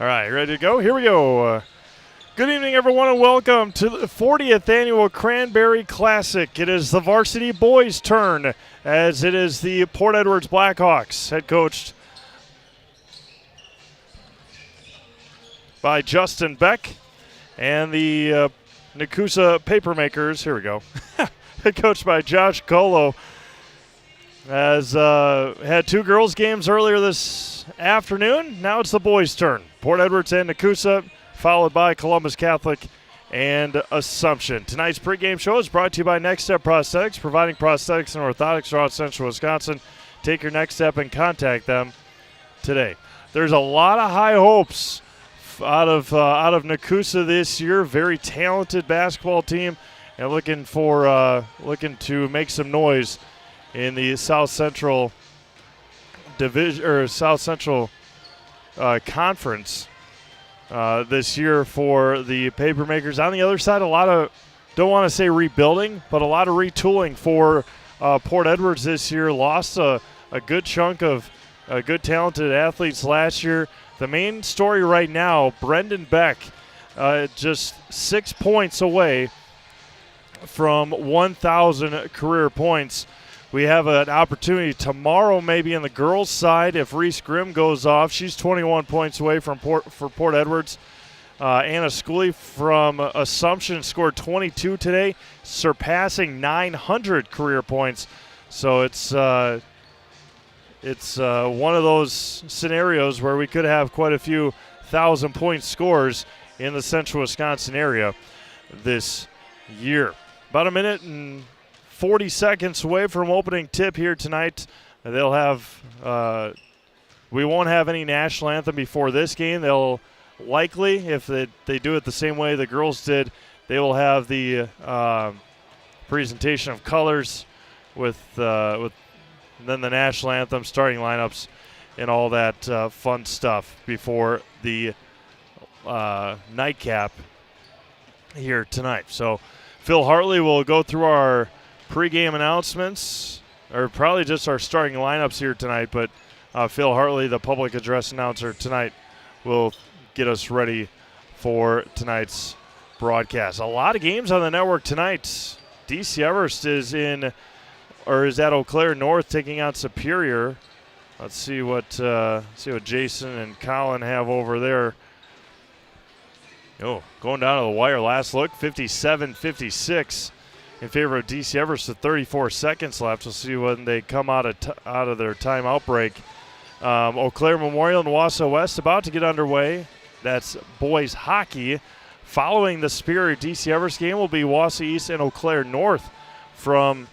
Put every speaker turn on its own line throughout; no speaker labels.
All right, ready to go? Here we go. Good evening, everyone, and welcome to the 40th Annual Cranberry Classic. It is the varsity boys' turn, as it is the Port Edwards Blackhawks, head coached by Justin Beck, and the Nekoosa Papermakers, here we go, head coached by Josh Colo, has had two girls' games earlier this afternoon. Now it's the boys' turn. Port Edwards and Nekoosa, followed by Columbus Catholic and Assumption. Tonight's pregame show is brought to you by Next Step Prosthetics, providing prosthetics and orthotics throughout central Wisconsin. Take your next step and contact them today. There's a lot of high hopes out of Nekoosa this year. Very talented basketball team, and looking to make some noise in the South Central Division or South Central Conference this year for the Papermakers. On the other side, a lot of, don't want to say rebuilding, but a lot of retooling for Port Edwards this year. Lost a good chunk of good talented athletes last year. The main story right now, Brendan Beck, just 6 points away from 1,000 career points. We have an opportunity tomorrow maybe on the girls' side if Reese Grimm goes off. She's 21 points away for Port Edwards. Anna Schooley from Assumption scored 22 today, surpassing 900 career points. So it's one of those scenarios where we could have quite a few 1,000-point scores in the central Wisconsin area this year. About a minute and 40 seconds away from opening tip here tonight. They'll have we won't have any national anthem before this game. They'll likely, if they do it the same way the girls did, they will have the presentation of colors with then the national anthem, starting lineups, and all that fun stuff before the nightcap here tonight. So Phil Hartley will go through our pregame announcements, or probably just our starting lineups here tonight, but Phil Hartley, the public address announcer tonight, will get us ready for tonight's broadcast. A lot of games on the network tonight. DC Everest is at Eau Claire North taking on Superior. Let's see what Jason and Colin have over there. Oh, going down to the wire. Last look, 57-56. In favor of DC Everest with 34 seconds left. We'll see when they come out of their timeout break. Eau Claire Memorial and Wausau West about to get underway. That's boys hockey. Following the Superior DC Everest game will be Wausau East and Eau Claire North from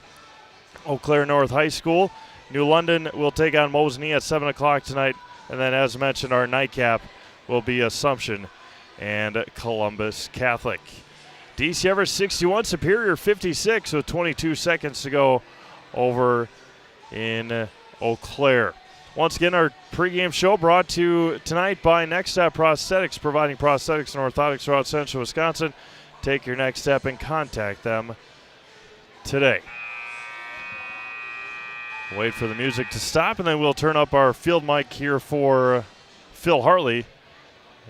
Eau Claire North High School. New London will take on Mosinee at 7 o'clock tonight. And then, as mentioned, our nightcap will be Assumption and Columbus Catholic. DC Everest 61, Superior 56 with 22 seconds to go over in Eau Claire. Once again, our pregame show brought to you tonight by Next Step Prosthetics, providing prosthetics and orthotics throughout central Wisconsin. Take your next step and contact them today. Wait for the music to stop, and then we'll turn up our field mic here for Phil Hartley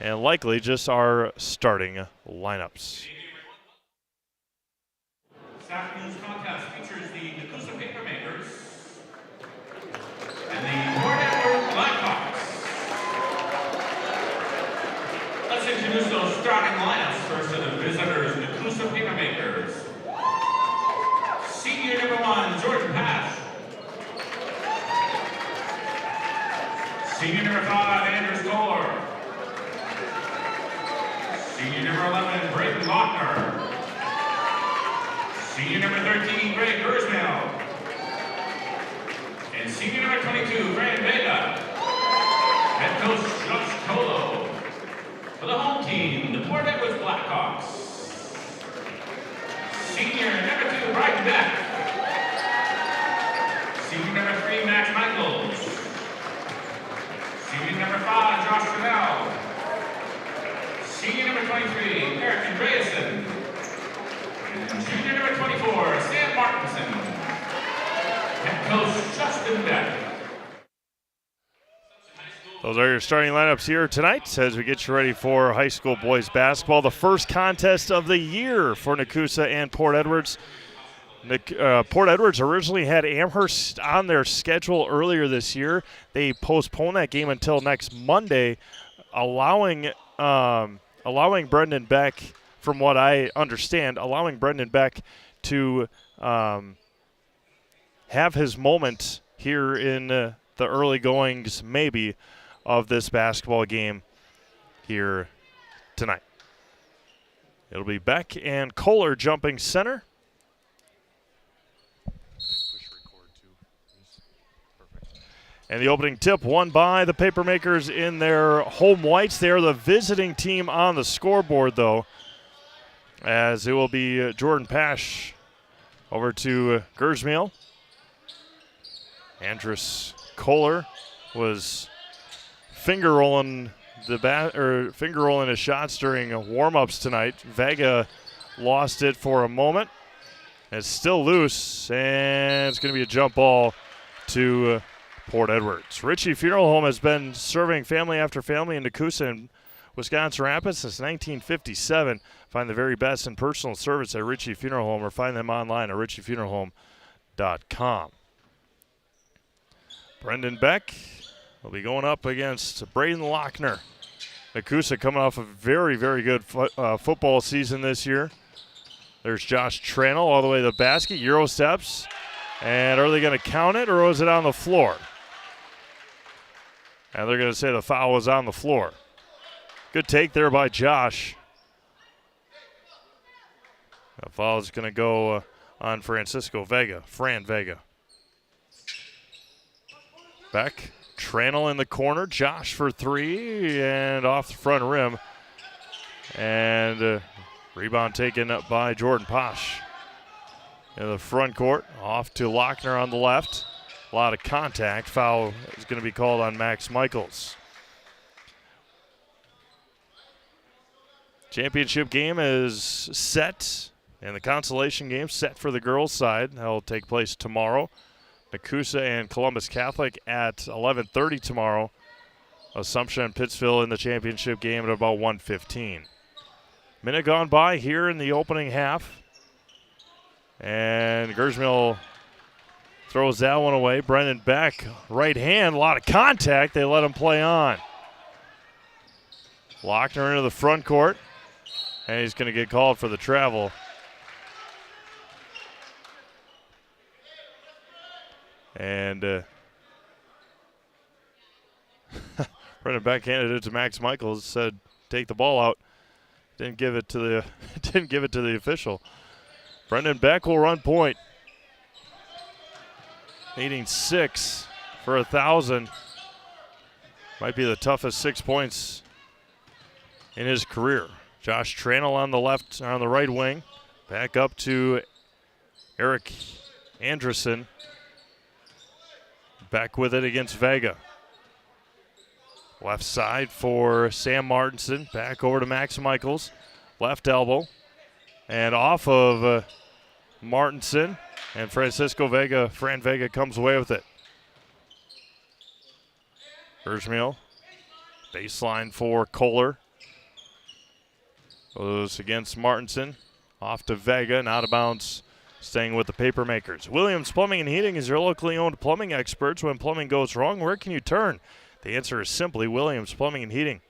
and likely just our starting lineups.
This afternoon's contest features the Nekoosa Papermakers and the Port Edwards Blackhawks. Let's introduce those starting lineups. First to the visitors, Nekoosa Papermakers. Senior number 1, Jordan Pash. Senior number 5, Andrew Kohler. Senior number 11, Braden Lochner. Senior number 13, Greg Gersmell. And senior number 22, Grant Vega. Head coach Josh Colo. For the home team, the Port Edwards Blackhawks. Senior number 2, Brighton Beck. Senior number 3, Max Michaels. Senior number 5, Josh Fennell. Senior number 23, Eric Andreasen. Junior number 24, Sam Martinson. Head coach Justin Beck. High School
Those are your starting lineups here tonight as we get you ready for high school boys basketball. The first contest of the year for Nekoosa and Port Edwards. Port Edwards originally had Amherst on their schedule earlier this year. They postponed that game until next Monday, allowing Brendan Beck, from what I understand, allowing Brendan Beck to have his moment here in the early goings, maybe, of this basketball game here tonight. It'll be Beck and Kohler jumping center. And the opening tip won by the Papermakers in their home whites. They are the visiting team on the scoreboard, though, as it will be Jordan Pash over to Gersmeal. Andrus Kohler was finger rolling his shots during warm-ups tonight. Vega lost it for a moment. It's still loose, and it's going to be a jump ball to Port Edwards. Ritchie Funeral Home has been serving family after family in Nekoosa and Wisconsin Rapids since 1957. Find the very best in personal service at Ritchie Funeral Home or find them online at ritchiefuneralhome.com. Brendan Beck will be going up against Braden Lochner. Nekoosa coming off a very, very good football season this year. There's Josh Tranel all the way to the basket. Euro steps. And are they going to count it, or was it on the floor? And they're going to say the foul was on the floor. Good take there by Josh. The foul is going to go on Fran Vega. Beck, Tranel in the corner. Josh for three, and off the front rim. And rebound taken up by Jordan Posh. In the front court, off to Lochner on the left. A lot of contact. Foul is going to be called on Max Michaels. Championship game is set, and the consolation game set for the girls' side. That will take place tomorrow. Nekoosa and Columbus Catholic at 11:30 tomorrow. Assumption and Pittsville in the championship game at about 1:15. Minute gone by here in the opening half. And Gersmeal throws that one away. Brendan Beck, right hand, a lot of contact. They let him play on. Lochner into the front court, and he's going to get called for the travel. And Brendan Beck handed it to Max Michaels, said, "Take the ball out." Didn't give it to the official. Brendan Beck will run point. Needing 6 for 1,000. Might be the toughest 6 points in his career. Josh Tranel on the right wing. Back up to Eric Anderson. Back with it against Vega. Left side for Sam Martinson. Back over to Max Michaels. Left elbow. And off of Martinson, and Fran Vega comes away with it. Gersmeal, baseline for Kohler. Goes against Martinson. Off to Vega, and out of bounds, staying with the Papermakers. Williams Plumbing and Heating is your locally owned plumbing experts. When plumbing goes wrong, where can you turn? The answer is simply Williams Plumbing and Heating.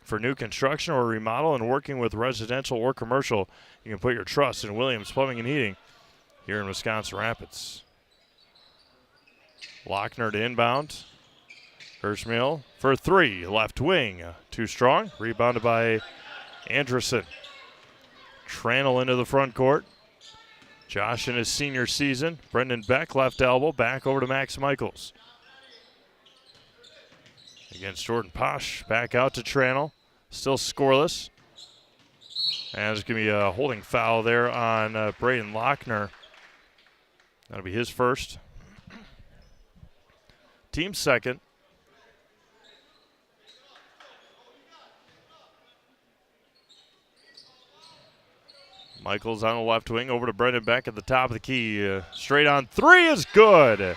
For new construction or remodel and working with residential or commercial, you can put your trust in Williams Plumbing and Heating here in Wisconsin Rapids. Lochner to inbound. Gersmeal for three. Left wing. Too strong. Rebounded by Anderson. Tranel into the front court. Josh in his senior season. Brendan Beck, left elbow. Back over to Max Michaels. Against Jordan Posh. Back out to Tranel. Still scoreless. And there's going to be a holding foul there on Braden Lochner. That'll be his first. Team second. Michaels on the left wing over to Brendan Beck at the top of the key. Straight on three is good.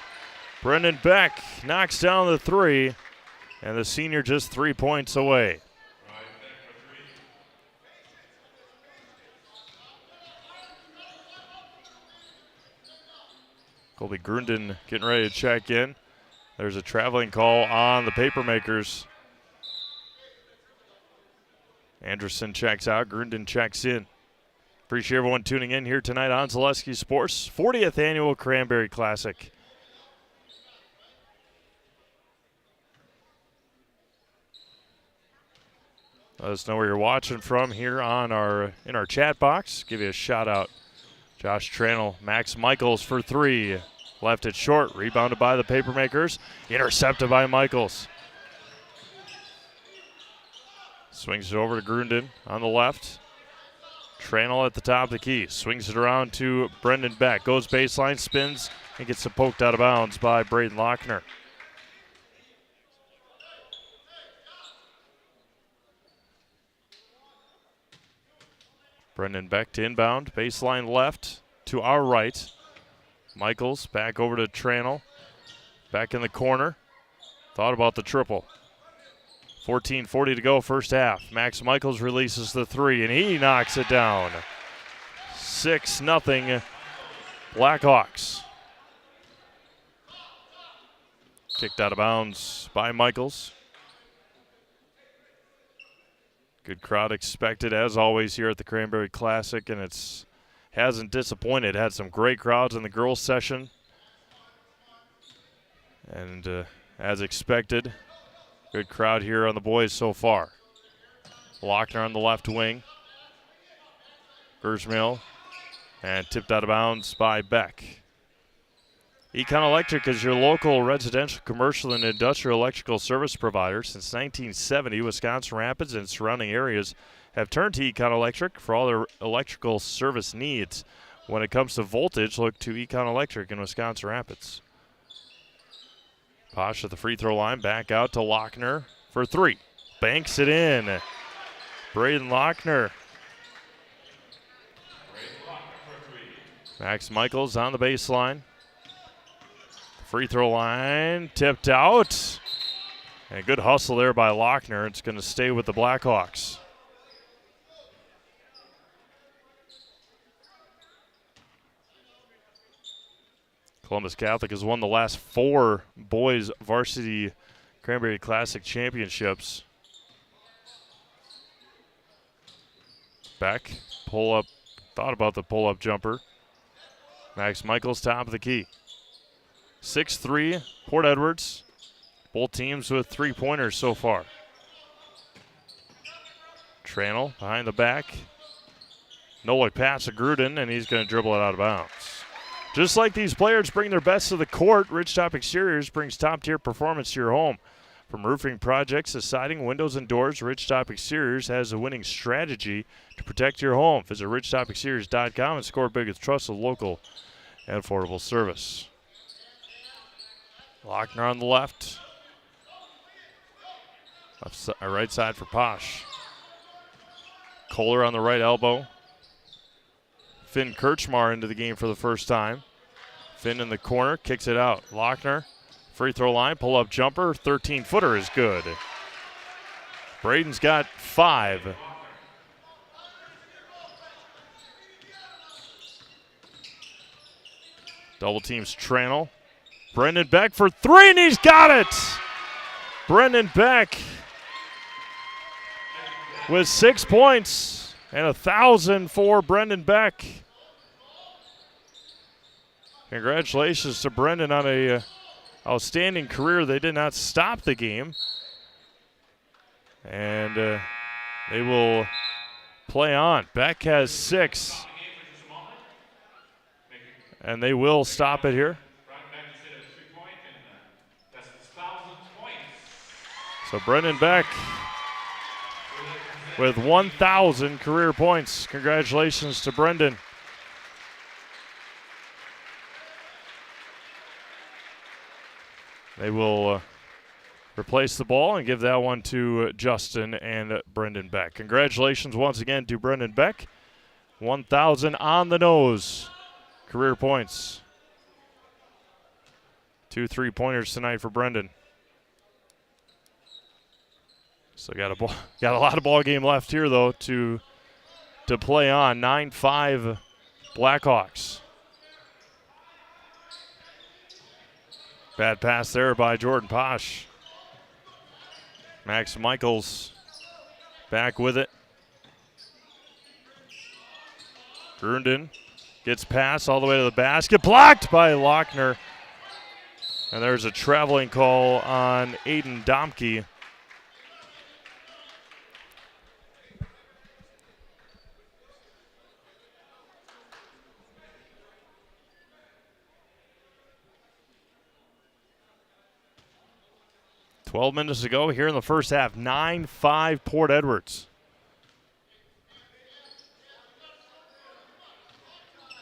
Brendan Beck knocks down the three. And the senior just 3 points away. Colby Grunden getting ready to check in. There's a traveling call on the Papermakers. Anderson checks out, Grunden checks in. Appreciate everyone tuning in here tonight on Zaleski Sports, 40th Annual Cranberry Classic. Let us know where you're watching from here on in our chat box. Give you a shout out. Josh Tranel, Max Michaels for 3. Left it short, rebounded by the Papermakers, intercepted by Michaels. Swings it over to Grunden on the left. Tranel at the top of the key, swings it around to Brendan Beck, goes baseline, spins, and gets it poked out of bounds by Braden Lochner. Brendan Beck to inbound, baseline left to our right. Michaels back over to Tranel. Back in the corner. Thought about the triple. 14:40 to go, first half. Max Michaels releases the 3, and he knocks it down. 6-0 Blackhawks. Kicked out of bounds by Michaels. Good crowd expected, as always, here at the Cranberry Classic, and it's hasn't disappointed. Had some great crowds in the girls' session. And as expected, good crowd here on the boys so far. Lochner on the left wing. Gersmill, and tipped out of bounds by Beck. Econ Electric is your local residential, commercial, and industrial electrical service provider. Since 1970, Wisconsin Rapids and surrounding areas have turned to Econ Electric for all their electrical service needs. When it comes to voltage, look to Econ Electric in Wisconsin Rapids. Posh at the free throw line, back out to Lochner for 3. Banks it in. Braden Lochner. Max Michaels on the baseline. Free throw line, tipped out. And a good hustle there by Lochner. It's going to stay with the Blackhawks. Columbus Catholic has won the last 4 boys varsity Cranberry Classic championships. Beck, pull up, thought about the pull-up jumper. Max Michaels, top of the key. 6-3, Port Edwards. Both teams with 3-pointers so far. Tranel behind the back. No-look pass to Gruden, and he's going to dribble it out of bounds. Just like these players bring their best to the court, Ridgetop Exteriors brings top-tier performance to your home. From roofing projects to siding, windows, and doors, Ridgetop Exteriors has a winning strategy to protect your home. Visit ridgetopexteriors.com and score big with trusted local and affordable service. Lochner on the left. Right side for Posh. Kohler on the right elbow. Finn Kirchmar into the game for the first time. Finn in the corner, kicks it out. Lochner, free throw line, pull-up jumper, 13-footer is good. Braden's got 5. Double teams Tranel. Brendan Beck for 3, and he's got it! Brendan Beck with 6 points and 1,000 for Brendan Beck. Congratulations to Brendan on a outstanding career. They did not stop the game. And they will play on. Beck has 6. And they will stop it here. So Brendan Beck with 1,000 career points. Congratulations to Brendan. They will replace the ball and give that one to Justin and Brendan Beck. Congratulations once again to Brendan Beck. 1,000 on the nose. Career points. 2 3-pointers tonight for Brendan. So got a lot of ball game left here though to play on. 9-5 Blackhawks. Bad pass there by Jordan Posh. Max Michaels back with it. Grundon gets pass all the way to the basket. Blocked by Lochner. And there's a traveling call on Aiden Domke. "12 minutes to go here in the first half. 9-5 Port Edwards.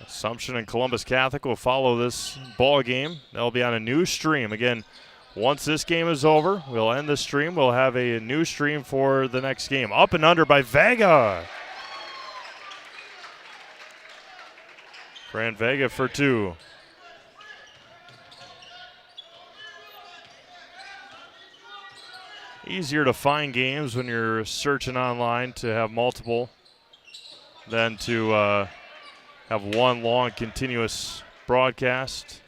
Assumption and Columbus Catholic will follow this ball game. They'll be on a new stream. Again, once this game is over, we'll end the stream. We'll have a new stream for the next game. Up and under by Vega. Fran Vega for 2. Easier to find games when you're searching online to have multiple than to have one long continuous broadcast.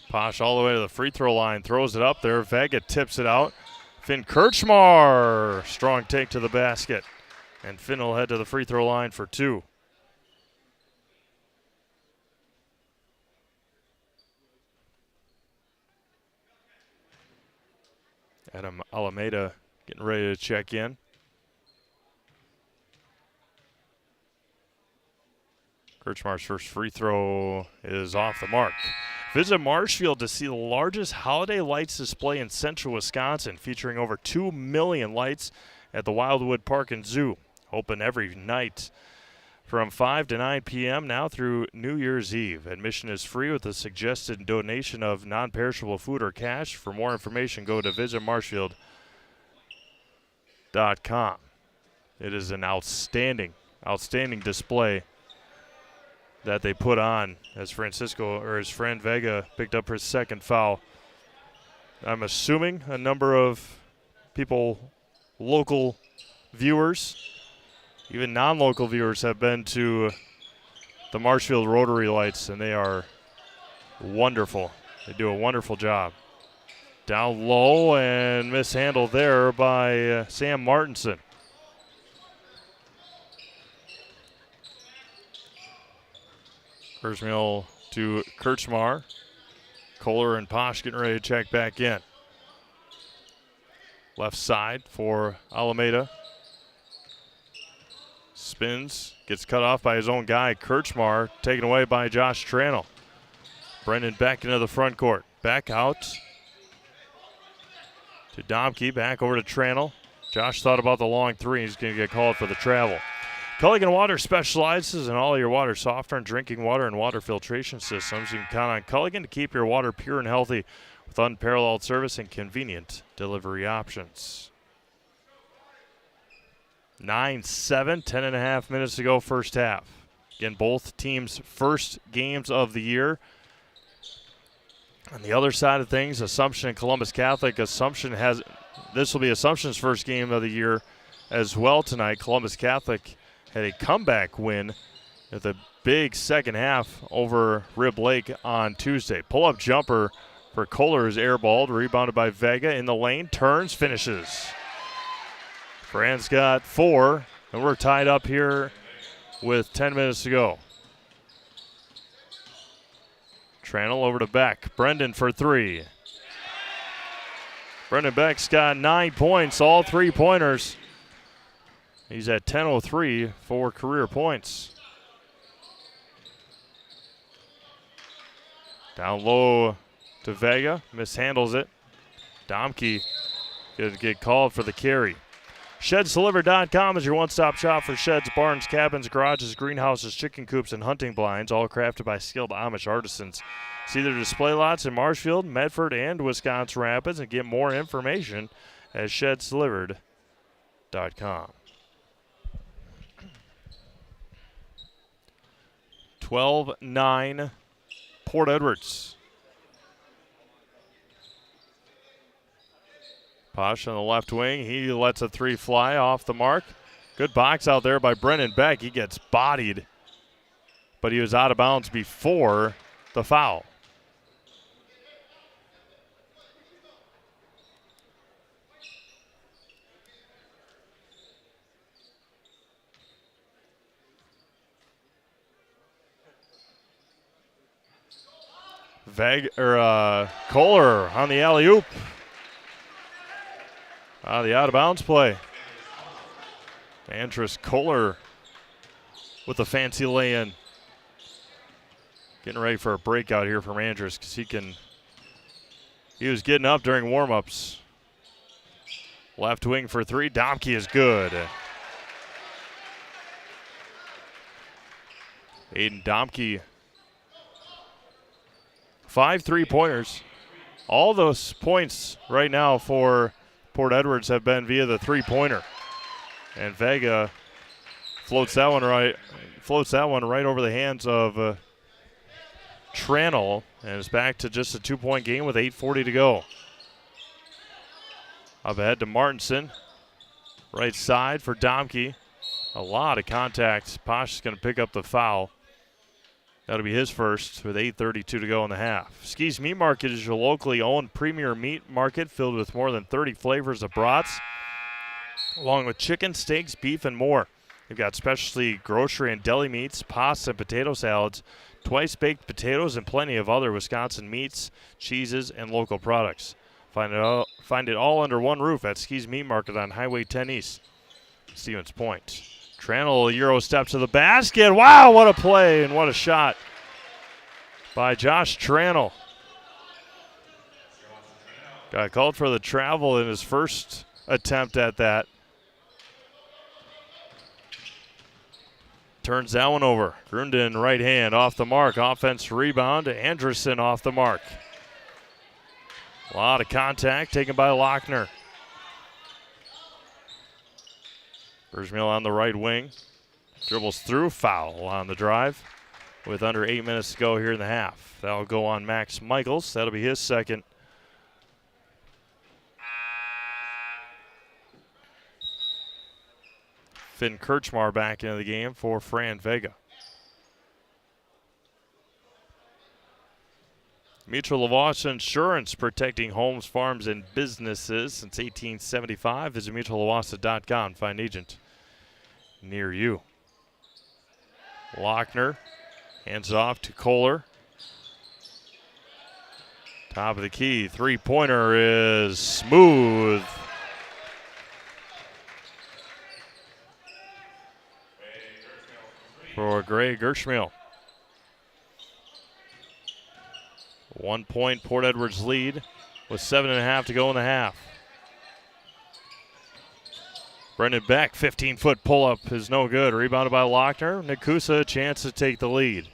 Posh all the way to the free throw line, throws it up there. Vega tips it out. Finn Kirchmar, strong take to the basket. And Finn will head to the free throw line for 2. Adam Alameda getting ready to check in. Kirchmar's first free throw is off the mark. Visit Marshfield to see the largest holiday lights display in central Wisconsin, featuring over 2 million lights at the Wildwood Park and Zoo. Open every night from 5 to 9 p.m. now through New Year's Eve. Admission is free with a suggested donation of non-perishable food or cash. For more information, go to visitmarshfield.com. It is an outstanding display that they put on as Fran Vega picked up his second foul. I'm assuming a number of people, local viewers, even non-local viewers, have been to the Marshfield Rotary Lights, and they are wonderful. They do a wonderful job. Down low and mishandled there by Sam Martinson. Kurzmehl to Kirchmar. Kohler and Posh getting ready to check back in. Left side for Alameda. Spins, gets cut off by his own guy, Kirchmar, taken away by Josh Tranel. Brendan back into the front court. Back out to Domke, back over to Tranel. Josh thought about the long three. He's going to get called for the travel. Culligan Water specializes in all your water softener, drinking water, and water filtration systems. You can count on Culligan to keep your water pure and healthy with unparalleled service and convenient delivery options. 9-7, 10.5 minutes to go first half. Again, both teams' first games of the year. On the other side of things, Assumption and Columbus Catholic. This will be Assumption's first game of the year as well tonight. Columbus Catholic had a comeback win with a big second half over Rib Lake on Tuesday. Pull-up jumper for Kohler is airballed, rebounded by Vega in the lane, turns, finishes. Fran's got 4, and we're tied up here with 10 minutes to go. Tranel over to Beck. Brendan for 3. Brendan Beck's got 9 points, all 3-pointers. He's at 10:03 for career points. Down low to Vega, mishandles it. Domke going to get called for the carry. ShedsDelivered.com is your one-stop shop for sheds, barns, cabins, garages, greenhouses, chicken coops, and hunting blinds, all crafted by skilled Amish artisans. See their display lots in Marshfield, Medford, and Wisconsin Rapids, and get more information at ShedsDelivered.com. 12-9 Port Edwards. Posh on the left wing. He lets a three fly off the mark. Good box out there by Brendan Beck. He gets bodied, but he was out of bounds before the foul. Kohler on the alley-oop. The out-of-bounds play. Andrus Kohler with a fancy lay-in. Getting ready for a breakout here from Andrus because he was getting up during warm-ups. Left wing for three. Domke is good. Aiden Domke. 5 3-pointers. All those points right now for Port Edwards have been via the three-pointer. And Vega floats that one right over the hands of Tranel, and is back to just a 2-point game with 8:40 to go. Up ahead to Martinson. Right side for Domke. A lot of contact. Posh is going to pick up the foul. That'll be his first with 8:32 to go in the half. Ski's Meat Market is your locally owned premier meat market filled with more than 30 flavors of brats, along with chicken, steaks, beef, and more. They've got specialty grocery and deli meats, pasta and potato salads, twice-baked potatoes, and plenty of other Wisconsin meats, cheeses, and local products. Find it all under one roof at Ski's Meat Market on Highway 10 East, Stevens Point. Tranel Euro step to the basket. Wow, what a play and what a shot by Josh Tranel. Got called for the travel in his first attempt at that. Turns that one over. Grunden right hand off the mark. Offense rebound. Anderson off the mark. A lot of contact taken by Lochner. Bergemill on the right wing. Dribbles through. Foul on the drive with under 8 minutes to go here in the half. That'll go on Max Michaels. That'll be his second. Finn Kirchmar back into the game for Fran Vega. Mutual of Wausau Insurance, protecting homes, farms, and businesses since 1875. Visit mutualofwausau.com. Find an agent near you. Lochner hands it off to Kohler. Top of the key. Three-pointer is smooth. For Gray Gershmill. 1 point Port Edwards lead with 7.5 to go in the half. Brendan Beck, 15-foot pull-up is no good. Rebounded by Lochner. Nekoosa a chance to take the lead.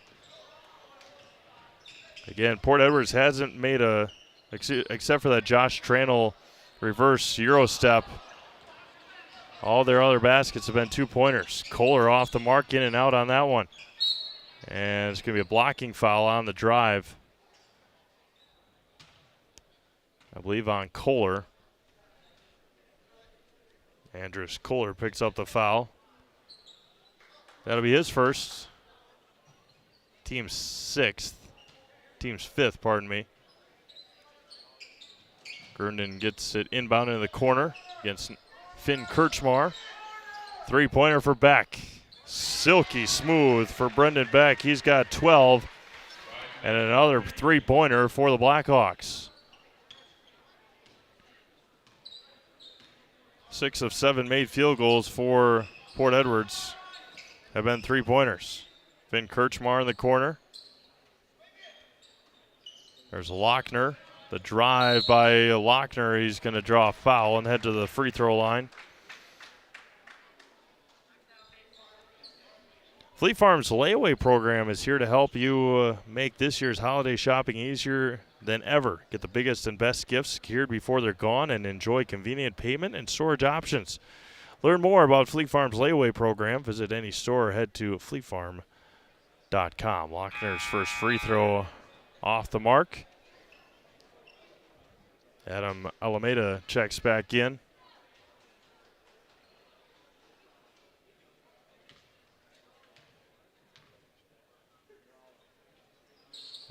Again, Port Edwards hasn't made except for that Josh Tranel reverse Euro step, all their other baskets have been 2-pointers. Kohler off the mark, in and out on that one. And it's going to be a blocking foul on the drive, I believe, on Kohler. Andrus Kohler picks up the foul. That'll be his first. Team's fifth, pardon me. Grunden gets it inbound into the corner against Finn Kirchmar. Three-pointer for Beck. Silky smooth for Brendan Beck. He's got 12. And another three-pointer for the Blackhawks. 6 of 7 made field goals for Port Edwards have been three-pointers. Finn Kirchmar in the corner. There's Lochner. The drive by Lochner. He's going to draw a foul and head to the free throw line. Fleet Farm's layaway program is here to help you make this year's holiday shopping easier than ever. Get the biggest and best gifts secured before they're gone and enjoy convenient payment and storage options. Learn more about Fleet Farm's layaway program. Visit any store or head to fleetfarm.com. Lochner's first free throw off the mark. Adam Alameda checks back in.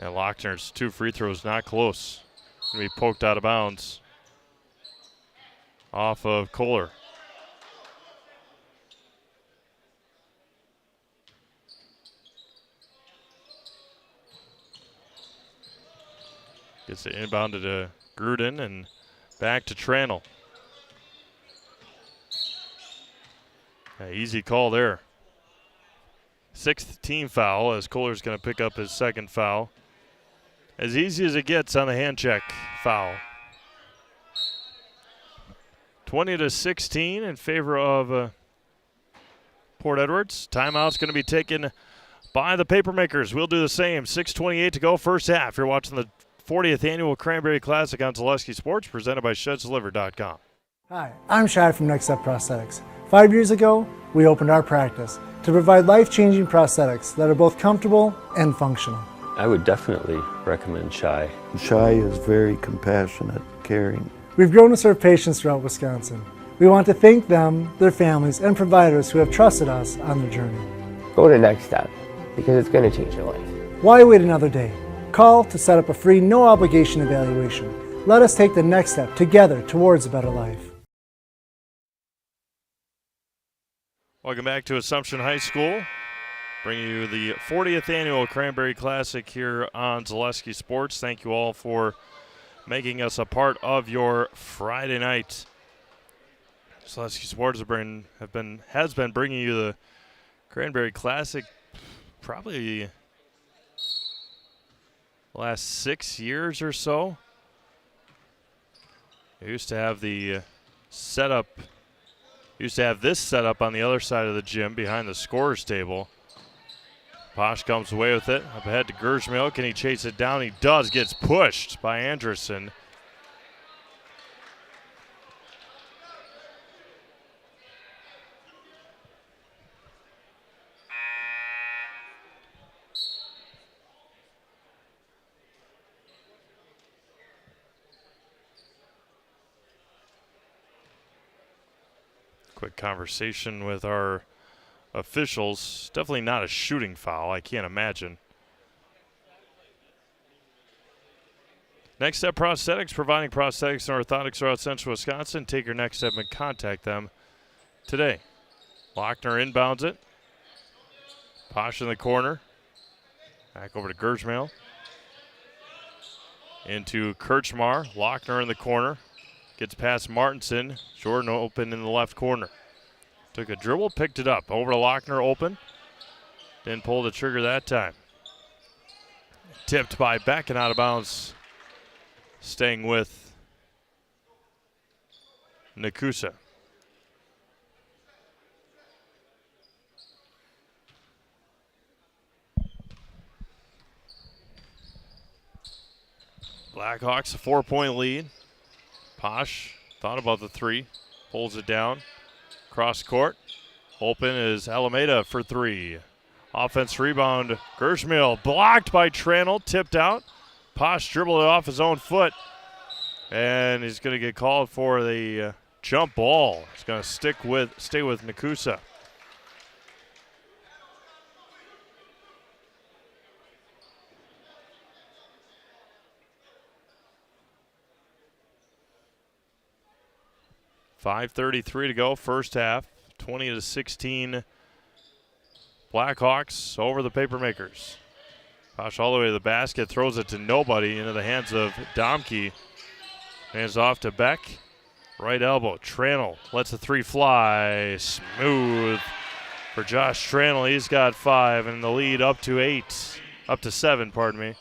And Lochner's 2 free throws not close. Going to be poked out of bounds off of Kohler. Gets it inbounded to Gruden and back to Tranel. Easy call there. 6th team foul as Kohler's going to pick up his 2nd foul. As easy as it gets on the hand check foul. 20-16 in favor of Port Edwards. Timeout's going to be taken by the Papermakers. We'll do the same. 6:28 to go, first half. You're watching the 40th Annual Cranberry Classic on Zaleski Sports, presented by ShedsDelivered.com.
Hi, I'm Shai from Next Step Prosthetics. 5 years ago, we opened our practice to provide life-changing prosthetics that are both comfortable and functional.
I would definitely recommend Shai.
Shai is very compassionate, caring.
We've grown to serve patients throughout Wisconsin. We want to thank them, their families, and providers who have trusted us on their journey.
Go to Next Step because it's going to change your life.
Why wait another day? Call to set up a free, no-obligation evaluation. Let us take the next step together towards a better life.
Welcome back to Assumption High School. Bringing you the 40th Annual Cranberry Classic here on Zaleski Sports. Thank you all for making us a part of your Friday night. Zaleski Sports has been bringing you the Cranberry Classic probably the last 6 years or so. We used to have the setup. Used to have this set up on the other side of the gym behind the scorer's table. Posh comes away with it. Up ahead to Gersmil. Can he chase it down? He does. Gets pushed by Anderson. Quick conversation with our officials. Definitely not a shooting foul, I can't imagine. Next Step Prosthetics, providing prosthetics and orthotics throughout Central Wisconsin. Take your next step and contact them today. Lochner inbounds it. Posh in the corner. Back over to Gersmail. Into Kirchmar. Lochner in the corner. Gets past Martinson. Jordan open in the left corner. Took a dribble, picked it up. Over to Lochner, open. Didn't pull the trigger that time. Tipped by Beck and out of bounds. Staying with Nekoosa. Blackhawks a 4-point lead. Posh thought about the three. Pulls it down. Cross court. Open is Alameda for three. Offense rebound. Gersmil blocked by Tranel. Tipped out. Posh dribbled it off his own foot. And he's going to get called for the jump ball. He's going to stay with Nekoosa. .5:33 to go, first half. 20-16 Blackhawks over the Papermakers. Posh all the way to the basket, throws it to nobody into the hands of Domke. Hands off to Beck. Right elbow, Tranel lets the three fly. Smooth for Josh Tranel. He's got 5 and the lead up to 7, pardon me.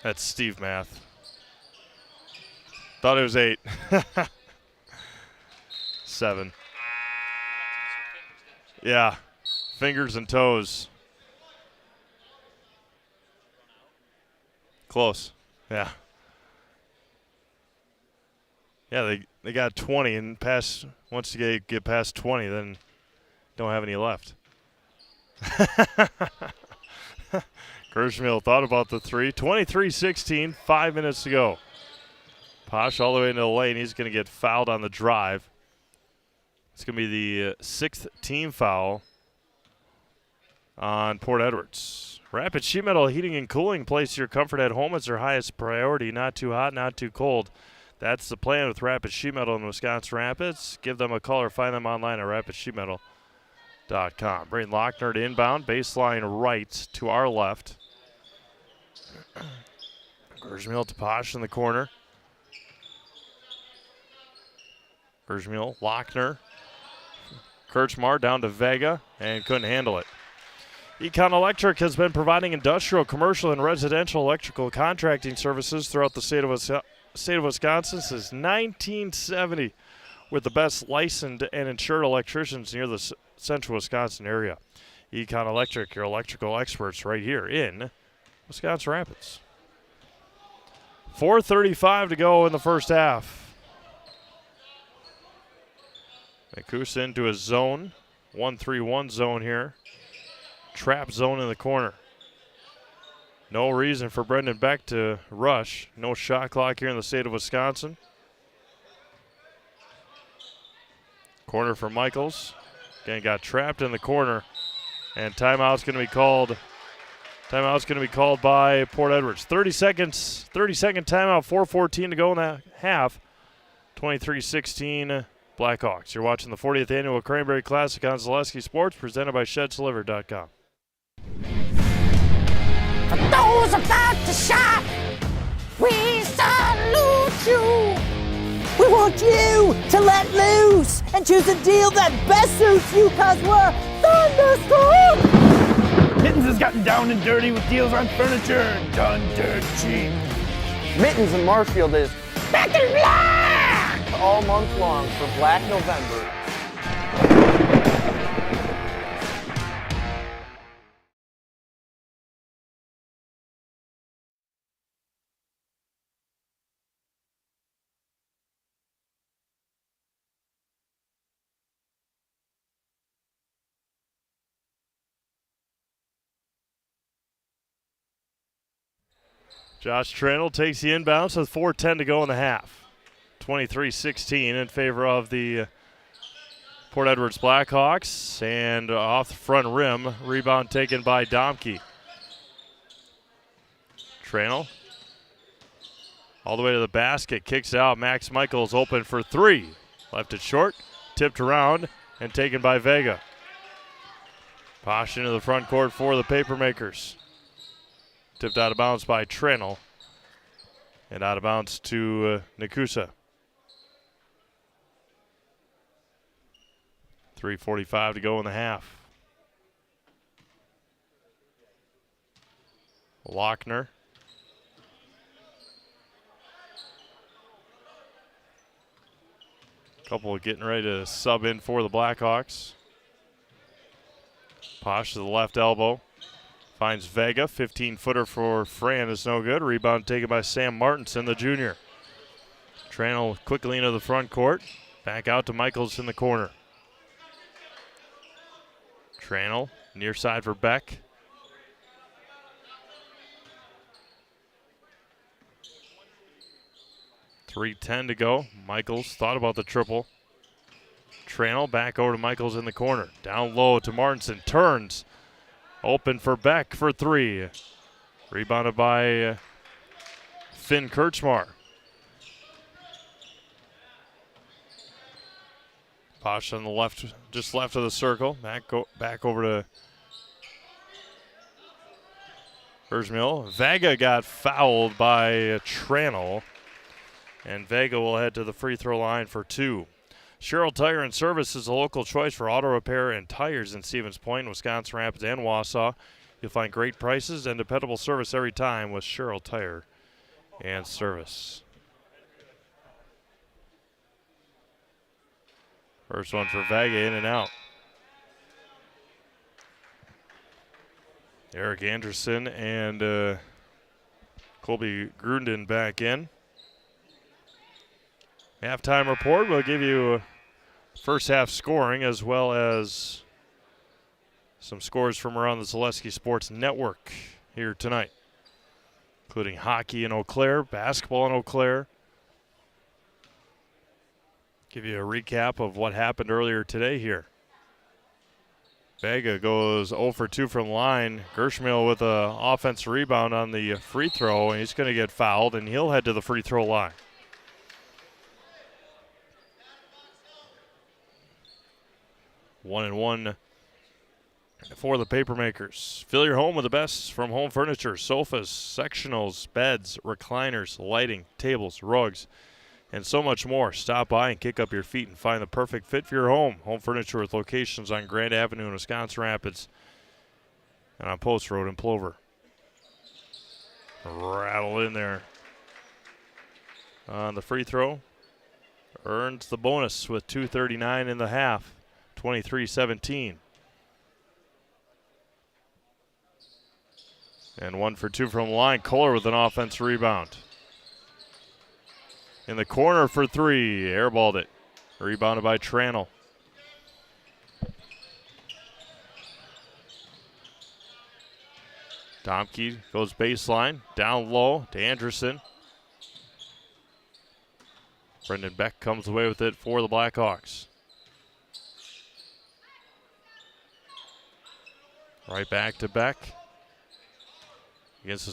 That's Steve math. Thought it was 8. 7. Yeah, fingers and toes. Close. Yeah. Yeah, they got 20 and pass. Once you get past 20, then don't have any left. Kirschmill thought about the three. 23-16, 5 minutes to go. Posh all the way into the lane. He's going to get fouled on the drive. It's going to be the 6th team foul on Port Edwards. Rapid Sheet Metal Heating and Cooling. Place your comfort at home as their highest priority. Not too hot, not too cold. That's the plan with Rapid Sheet Metal in Wisconsin Rapids. Give them a call or find them online at rapidsheetmetal.com. Braden Lochner to inbound. Baseline right to our left. Kirschmill to Posh in the corner. Kirschmill, Lochner. Kirchmar down to Vega and couldn't handle it. Econ Electric has been providing industrial, commercial, and residential electrical contracting services throughout the state of Wisconsin since 1970, with the best licensed and insured electricians near the central Wisconsin area. Econ Electric, your electrical experts right here in Wisconsin Rapids. 4:35 to go in the first half. Nekoosa into a zone, 1-3-1 zone here. Trap zone in the corner. No reason for Brendan Beck to rush. No shot clock here in the state of Wisconsin. Corner for Michaels. Again, got trapped in the corner. And timeout's going to be called. Timeout's going to be called by Port Edwards. 30 seconds, 30-second timeout, 4:14 to go in the half. 23-16 Blackhawks. You're watching the 40th Annual Cranberry Classic on Zaleski Sports, presented by ShedsDelivered.com.
For those about to shop, we salute you. We want you to let loose and choose a deal that best suits you, cause we're Thunderstorm.
Mittens has gotten down and dirty with deals on furniture, done dirt cheap.
Mittens in Marshfield is
Back in black!
all month long for Black November.
Josh Trannell takes the inbounds with 4:10 to go in the half. 23-16 in favor of the Port Edwards Blackhawks. And off the front rim, rebound taken by Domke. Trannell all the way to the basket, kicks out. Max Michaels open for three. Left it short, tipped around, and taken by Vega. Posh into the front court for the Papermakers. Tipped out of bounds by Trannell. And out of bounds to Nekoosa. 3:45 to go in the half. Lochner. Couple getting ready to sub in for the Blackhawks. Posh to the left elbow. Finds Vega. 15-footer for Fran is no good. Rebound taken by Sam Martinson, the junior. Trannell quickly into the front court. Back out to Michaels in the corner. Trannell near side for Beck. .310 to go. Michaels thought about the triple. Trannell back over to Michaels in the corner. Down low to Martinson. Turns. Open for Beck for three. Rebounded by Finn Kirchmar. Posh on the left, just left of the circle. Back over to Kirschmill. Vega got fouled by Trannell. And Vega will head to the free throw line for two. Sherrill Tire and Service is a local choice for auto repair and tires in Stevens Point, Wisconsin Rapids, and Wausau. You'll find great prices and dependable service every time with Sherrill Tire and Service. First one for Vega, in and out. Eric Anderson and Colby Grunden back in. Halftime report, we'll give you first half scoring as well as some scores from around the Zaleski Sports Network here tonight, including hockey in Eau Claire, basketball in Eau Claire. Give you a recap of what happened earlier today here. Vega goes 0 for 2 from the line. Gershmill with an offensive rebound on the free throw, and he's going to get fouled, and he'll head to the free throw line. One and one for the Papermakers. Fill your home with the best from home furniture, sofas, sectionals, beds, recliners, lighting, tables, rugs, and so much more. Stop by and kick up your feet and find the perfect fit for your home. Home Furniture with locations on Grand Avenue in Wisconsin Rapids and on Post Road in Plover. Rattle in there on the free throw. Earns the bonus with 2:39 in the half, 23-17. And 1 for 2 from the line. Kohler with an offensive rebound. In the corner for 3, airballed it. Rebounded by Tranel. Domke goes baseline, down low to Anderson. Brendan Beck comes away with it for the Blackhawks. Right back to Beck. Against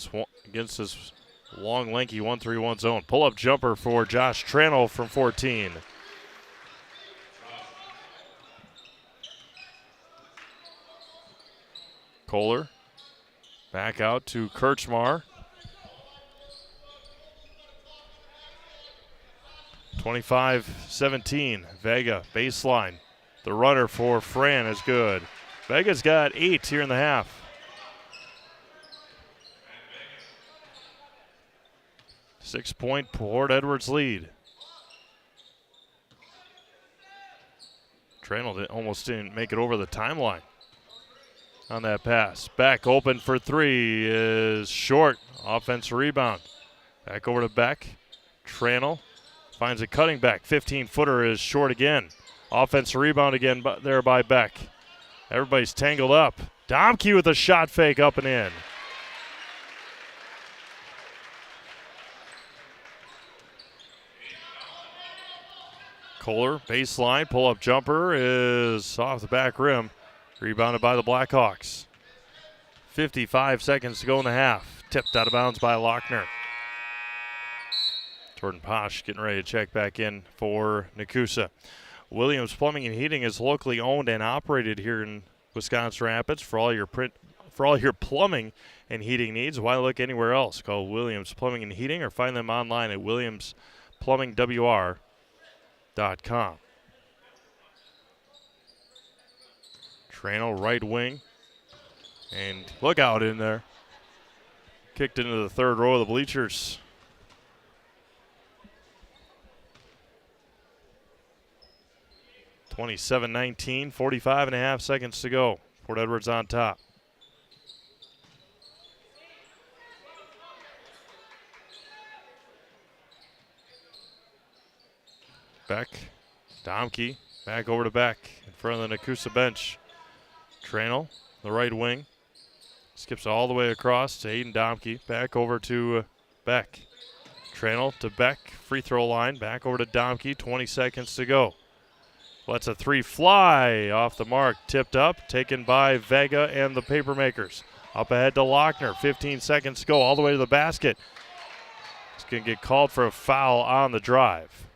this long, lanky 1-3-1 zone. Pull-up jumper for Josh Tranel from 14. Kohler back out to Kirchmar. 25-17. Vega baseline. The runner for Fran is good. Vega's got 8 here in the half. Six-point Port Edwards lead. Tranel almost didn't make it over the timeline on that pass. Beck open for 3 is short. Offensive rebound. Back over to Beck. Tranel finds a cutting back. 15-footer is short again. Offensive rebound again there by Beck. Everybody's tangled up. Domke with a shot fake up and in. Kohler, baseline, pull-up jumper is off the back rim. Rebounded by the Blackhawks. 55 seconds to go in the half. Tipped out of bounds by Lochner. Jordan Posh getting ready to check back in for Nekoosa. Williams Plumbing and Heating is locally owned and operated here in Wisconsin Rapids. For all your plumbing and heating needs, why look anywhere else? Call Williams Plumbing and Heating or find them online at williamsplumbingwr.com. Tranel right wing. And look out in there. Kicked into the third row of the bleachers. (27-19), 45.5 seconds to go. Port Edwards on top. Beck, Domke, back over to Beck in front of the Nekoosa bench. Tranel, the right wing, skips all the way across to Aiden Domke, back over to Beck. Tranel to Beck, free throw line, back over to Domke, 20 seconds to go. Lets a 3 fly off the mark, tipped up, taken by Vega and the Papermakers. Up ahead to Lochner, 15 seconds to go, all the way to the basket. He's going to get called for a foul on the drive.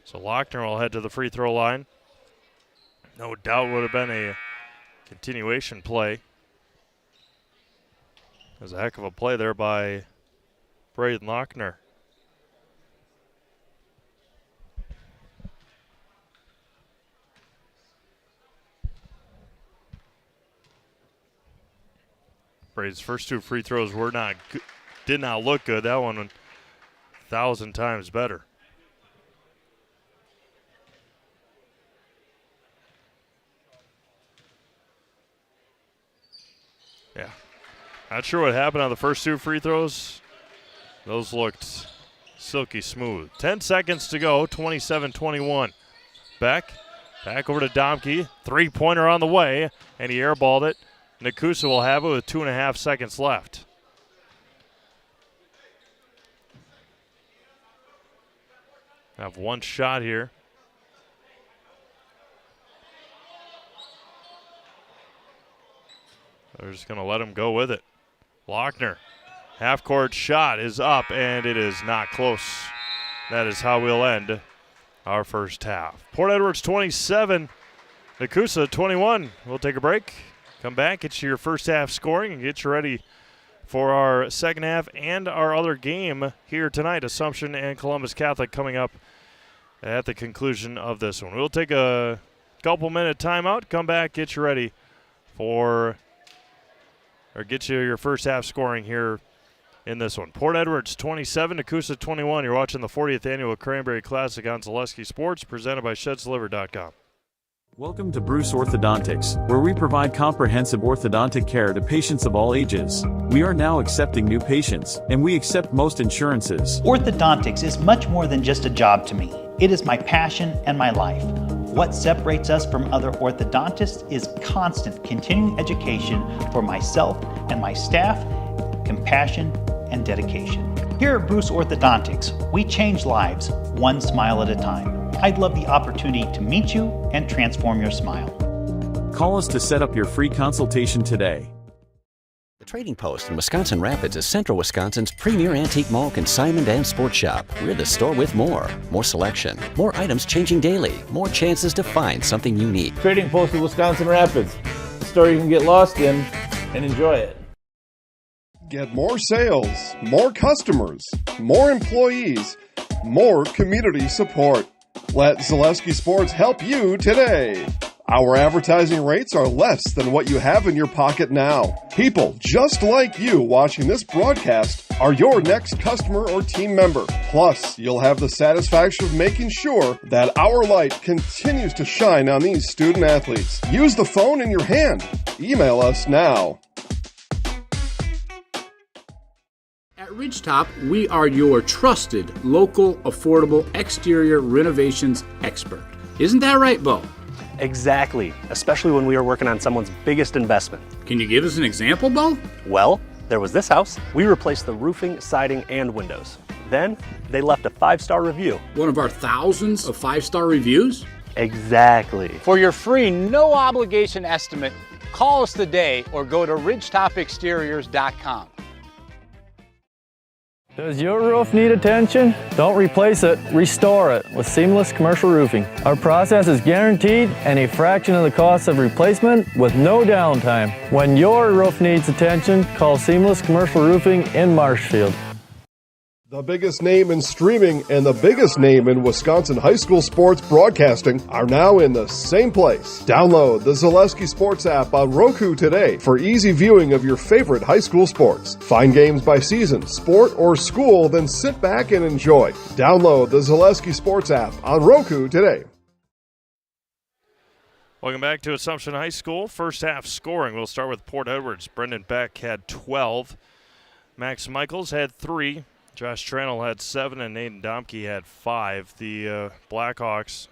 So Lochner will head to the free throw line. No doubt would have been a continuation play. There's a heck of a play there by Braden Lochner. Brady's first 2 free throws were did not look good. That one 1,000 times better. Yeah. Not sure what happened on the first 2 free throws. Those looked silky smooth. 10 seconds to go, 27-21. Beck, back over to Domke. 3-pointer on the way, and he airballed it Nekoosa will have it with 2.5 seconds left. Have one shot here. They're just going to let him go with it. Lochner, half-court shot is up, and it is not close. That is how we'll end our first half. Port Edwards 27, Nekoosa 21. We'll take a break, come back, get you your first half scoring, and get you ready for our second half and our other game here tonight, Assumption and Columbus Catholic, coming up at the conclusion of this one. We'll take a couple-minute timeout, come back, get you ready for, or get you your first half scoring here in this one. Port Edwards 27, Nekoosa 21. You're watching the 40th Annual Cranberry Classic on Zaleski Sports, presented by ShedsDelivered.com.
Welcome to Bruce Orthodontics, where we provide comprehensive orthodontic care to patients of all ages. We are now accepting new patients, and we accept most insurances.
Orthodontics is much more than just a job to me. It is my passion and my life. What separates us from other orthodontists is constant continuing education for myself and my staff, compassion, and dedication. Here at Bruce Orthodontics, we change lives one smile at a time. I'd love the opportunity to meet you and transform your smile.
Call us to set up your free consultation today.
The Trading Post in Wisconsin Rapids is Central Wisconsin's premier antique mall, consignment, and sports shop. We're the store with more selection, more items changing daily, more chances to find something unique.
Trading Post in Wisconsin Rapids, a store you can get lost in and enjoy it.
Get more sales, more customers, more employees, more community support. Let Zaleski Sports help you today. Our advertising rates are less than what you have in your pocket now. People just like you watching this broadcast are your next customer or team member. Plus, you'll have the satisfaction of making sure that our light continues to shine on these student athletes. Use the phone in your hand. Email us now.
At Ridgetop, we are your trusted, local, affordable exterior renovations expert. Isn't that right, Bo?
Exactly, especially when we are working on someone's biggest investment.
Can you give us an example, Bo?
Well, there was this house. We replaced the roofing, siding, and windows. Then, they left a 5-star review.
One of our thousands of 5-star reviews?
Exactly.
For your free, no-obligation estimate, call us today or go to ridgetopexteriors.com.
Does your roof need attention? Don't replace it, restore it with Seamless Commercial Roofing. Our process is guaranteed and a fraction of the cost of replacement with no downtime. When your roof needs attention, call Seamless Commercial Roofing in Marshfield.
The biggest name in streaming and the biggest name in Wisconsin high school sports broadcasting are now in the same place. Download the Zaleski Sports app on Roku today for easy viewing of your favorite high school sports. Find games by season, sport, or school, then sit back and enjoy. Download the Zaleski Sports app on Roku today.
Welcome back to Assumption High School. First half scoring. We'll start with Port Edwards. Brendan Beck had 12. Max Michaels had 3. Josh Tranel had 7, and Nathan Domke had 5. The Blackhawks,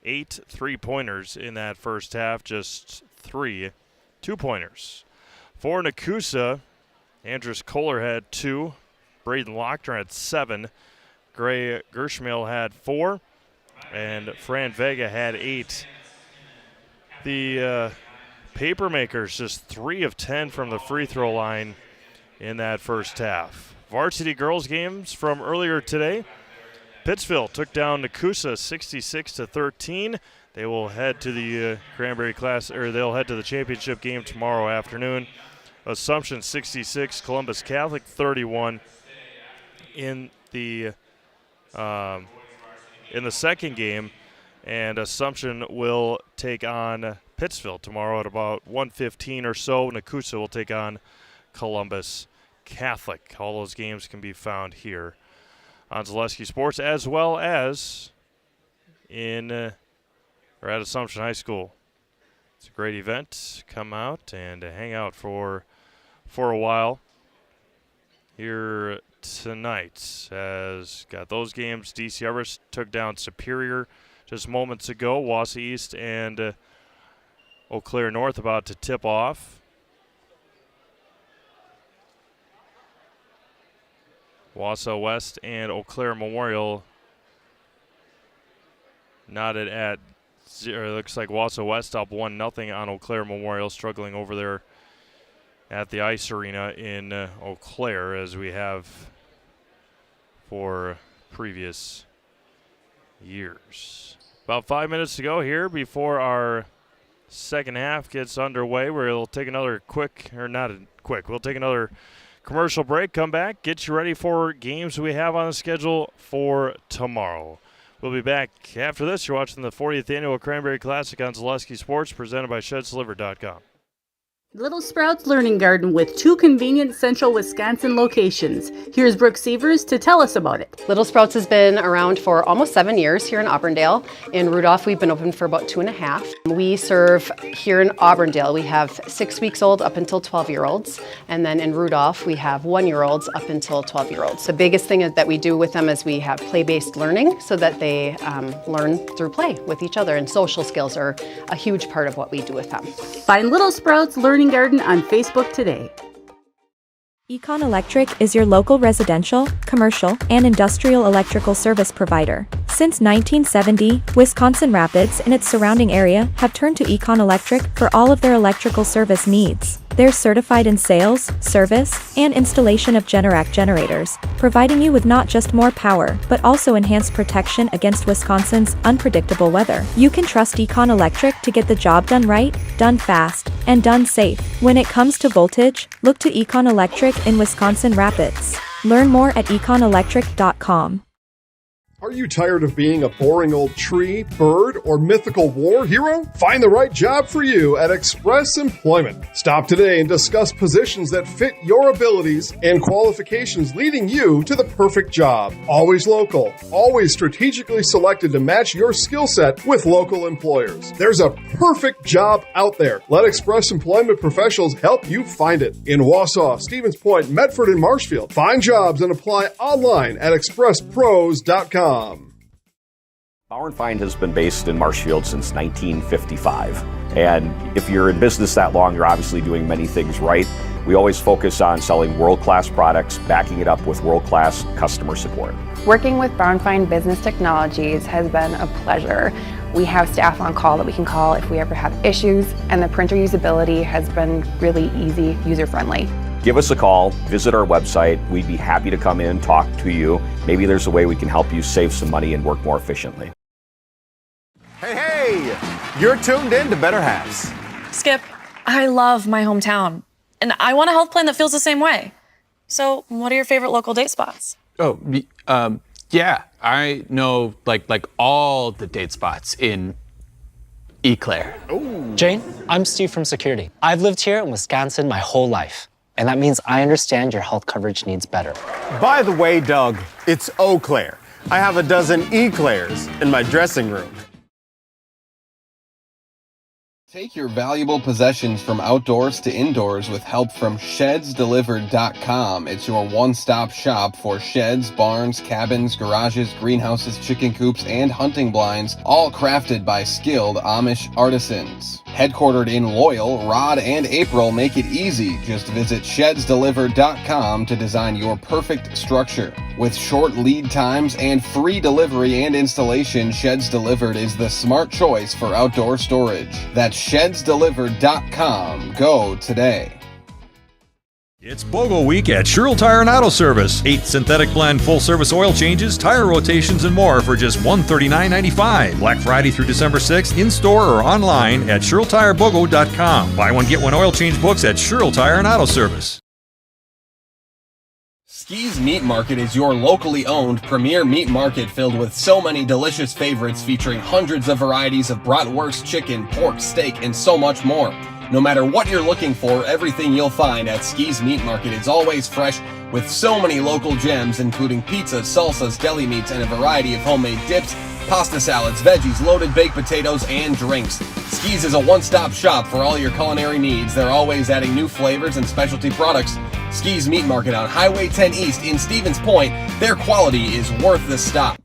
8 3-pointers in that first half, just 3 2-pointers. For Nekoosa, Andrus Kohler had 2. Braden Lochner had 7. Gray Gershmiel had 4. And Fran Vega had 8. The Papermakers just 3 of 10 from the free throw line in that first half. Varsity girls games from earlier today. Pittsville took down Nekoosa 66-13. They will head to the they'll head to the championship game tomorrow afternoon. Assumption 66, Columbus Catholic 31 in the second game, and Assumption will take on Pittsville tomorrow at about 1:15 or so. Nekoosa will take on Columbus Catholic. All those games can be found here on Zaleski Sports, as well as at Assumption High School. It's a great event. Come out and hang out for a while here tonight. Has got those games. DC Everest took down Superior just moments ago. Wausau East and Eau Claire North about to tip off. Wausau West and Eau Claire Memorial knotted at 0. It looks like Wausau West up 1-0 on Eau Claire Memorial, struggling over there at the ice arena in Eau Claire, as we have for previous years. About 5 minutes to go here before our second half gets underway. We'll take another we'll take another commercial break, come back, get you ready for games we have on the schedule for tomorrow. We'll be back after this. You're watching the 40th Annual Cranberry Classic on Zaleski Sports, presented by ShedsDelivered.com.
Little Sprouts Learning Garden with 2 convenient central Wisconsin locations. Here's Brooke Sievers to tell us about it.
Little Sprouts has been around for almost 7 years here in Auburndale. In Rudolph, we've been open for about 2.5. We serve here in Auburndale. We have 6 weeks old up until 12-year-olds. And then in Rudolph, we have 1-year-olds up until 12-year-olds. The biggest thing that we do with them is we have play-based learning so that they learn through play with each other. And social skills are a huge part of what we do with them.
Find Little Sprouts Learning Garden on Facebook today.
Econ Electric is your local residential, commercial, and industrial electrical service provider. Since 1970, Wisconsin Rapids and its surrounding area have turned to Econ Electric for all of their electrical service needs. They're certified in sales, service, and installation of Generac generators, providing you with not just more power, but also enhanced protection against Wisconsin's unpredictable weather. You can trust Econ Electric to get the job done right, done fast, and done safe. When it comes to voltage, look to Econ Electric in Wisconsin Rapids. Learn more at econelectric.com.
Are you tired of being a boring old tree, bird, or mythical war hero? Find the right job for you at Express Employment. Stop today and discuss positions that fit your abilities and qualifications, leading you to the perfect job. Always local, always strategically selected to match your skill set with local employers. There's a perfect job out there. Let Express Employment professionals help you find it. In Wausau, Stevens Point, Medford, and Marshfield. Find jobs and apply online at expresspros.com.
Bauer & Feind has been based in Marshfield since 1955. And if you're in business that long, you're obviously doing many things right. We always focus on selling world-class products, backing it up with world-class customer support.
Working with Bauer & Feind Business Technologies has been a pleasure. We have staff on call that we can call if we ever have issues, and the printer usability has been really easy, user-friendly.
Give us a call, visit our website. We'd be happy to come in, talk to you. Maybe there's a way we can help you save some money and work more efficiently.
Hey, you're tuned in to Better Halves.
Skip, I love my hometown, and I want a health plan that feels the same way. So, what are your favorite local date spots?
Oh, yeah, I know like all the date spots in Eau Claire.
Jane, I'm Steve from Security. I've lived here in Wisconsin my whole life, and that means I understand your health coverage needs better.
By the way, Doug, it's Eau Claire. I have a dozen Eclairs in my dressing room.
Take your valuable possessions from outdoors to indoors with help from ShedsDelivered.com. It's your one-stop shop for sheds, barns, cabins, garages, greenhouses, chicken coops, and hunting blinds, all crafted by skilled Amish artisans. Headquartered in Loyal, Rod and April make it easy. Just visit ShedsDelivered.com to design your perfect structure. With short lead times and free delivery and installation, Sheds Delivered is the smart choice for outdoor storage. That's ShedsDelivered.com. Go today.
It's BOGO week at Sherrill Tire and Auto Service. 8 synthetic blend full-service oil changes, tire rotations, and more for just $139.95. Black Friday through December 6th, in-store or online at SherrillTireBOGO.com. Buy one, get one oil change books at Sherrill Tire and Auto Service.
Ski's Meat Market is your locally owned premier meat market filled with so many delicious favorites featuring hundreds of varieties of bratwurst, chicken, pork, steak, and so much more. No matter what you're looking for, everything you'll find at Ski's Meat Market is always fresh with so many local gems including pizzas, salsas, deli meats, and a variety of homemade dips, pasta salads, veggies, loaded baked potatoes, and drinks. Ski's is a one-stop shop for all your culinary needs. They're always adding new flavors and specialty products. Ski's Meat Market on Highway 10 East in Stevens Point. Their quality is worth the stop.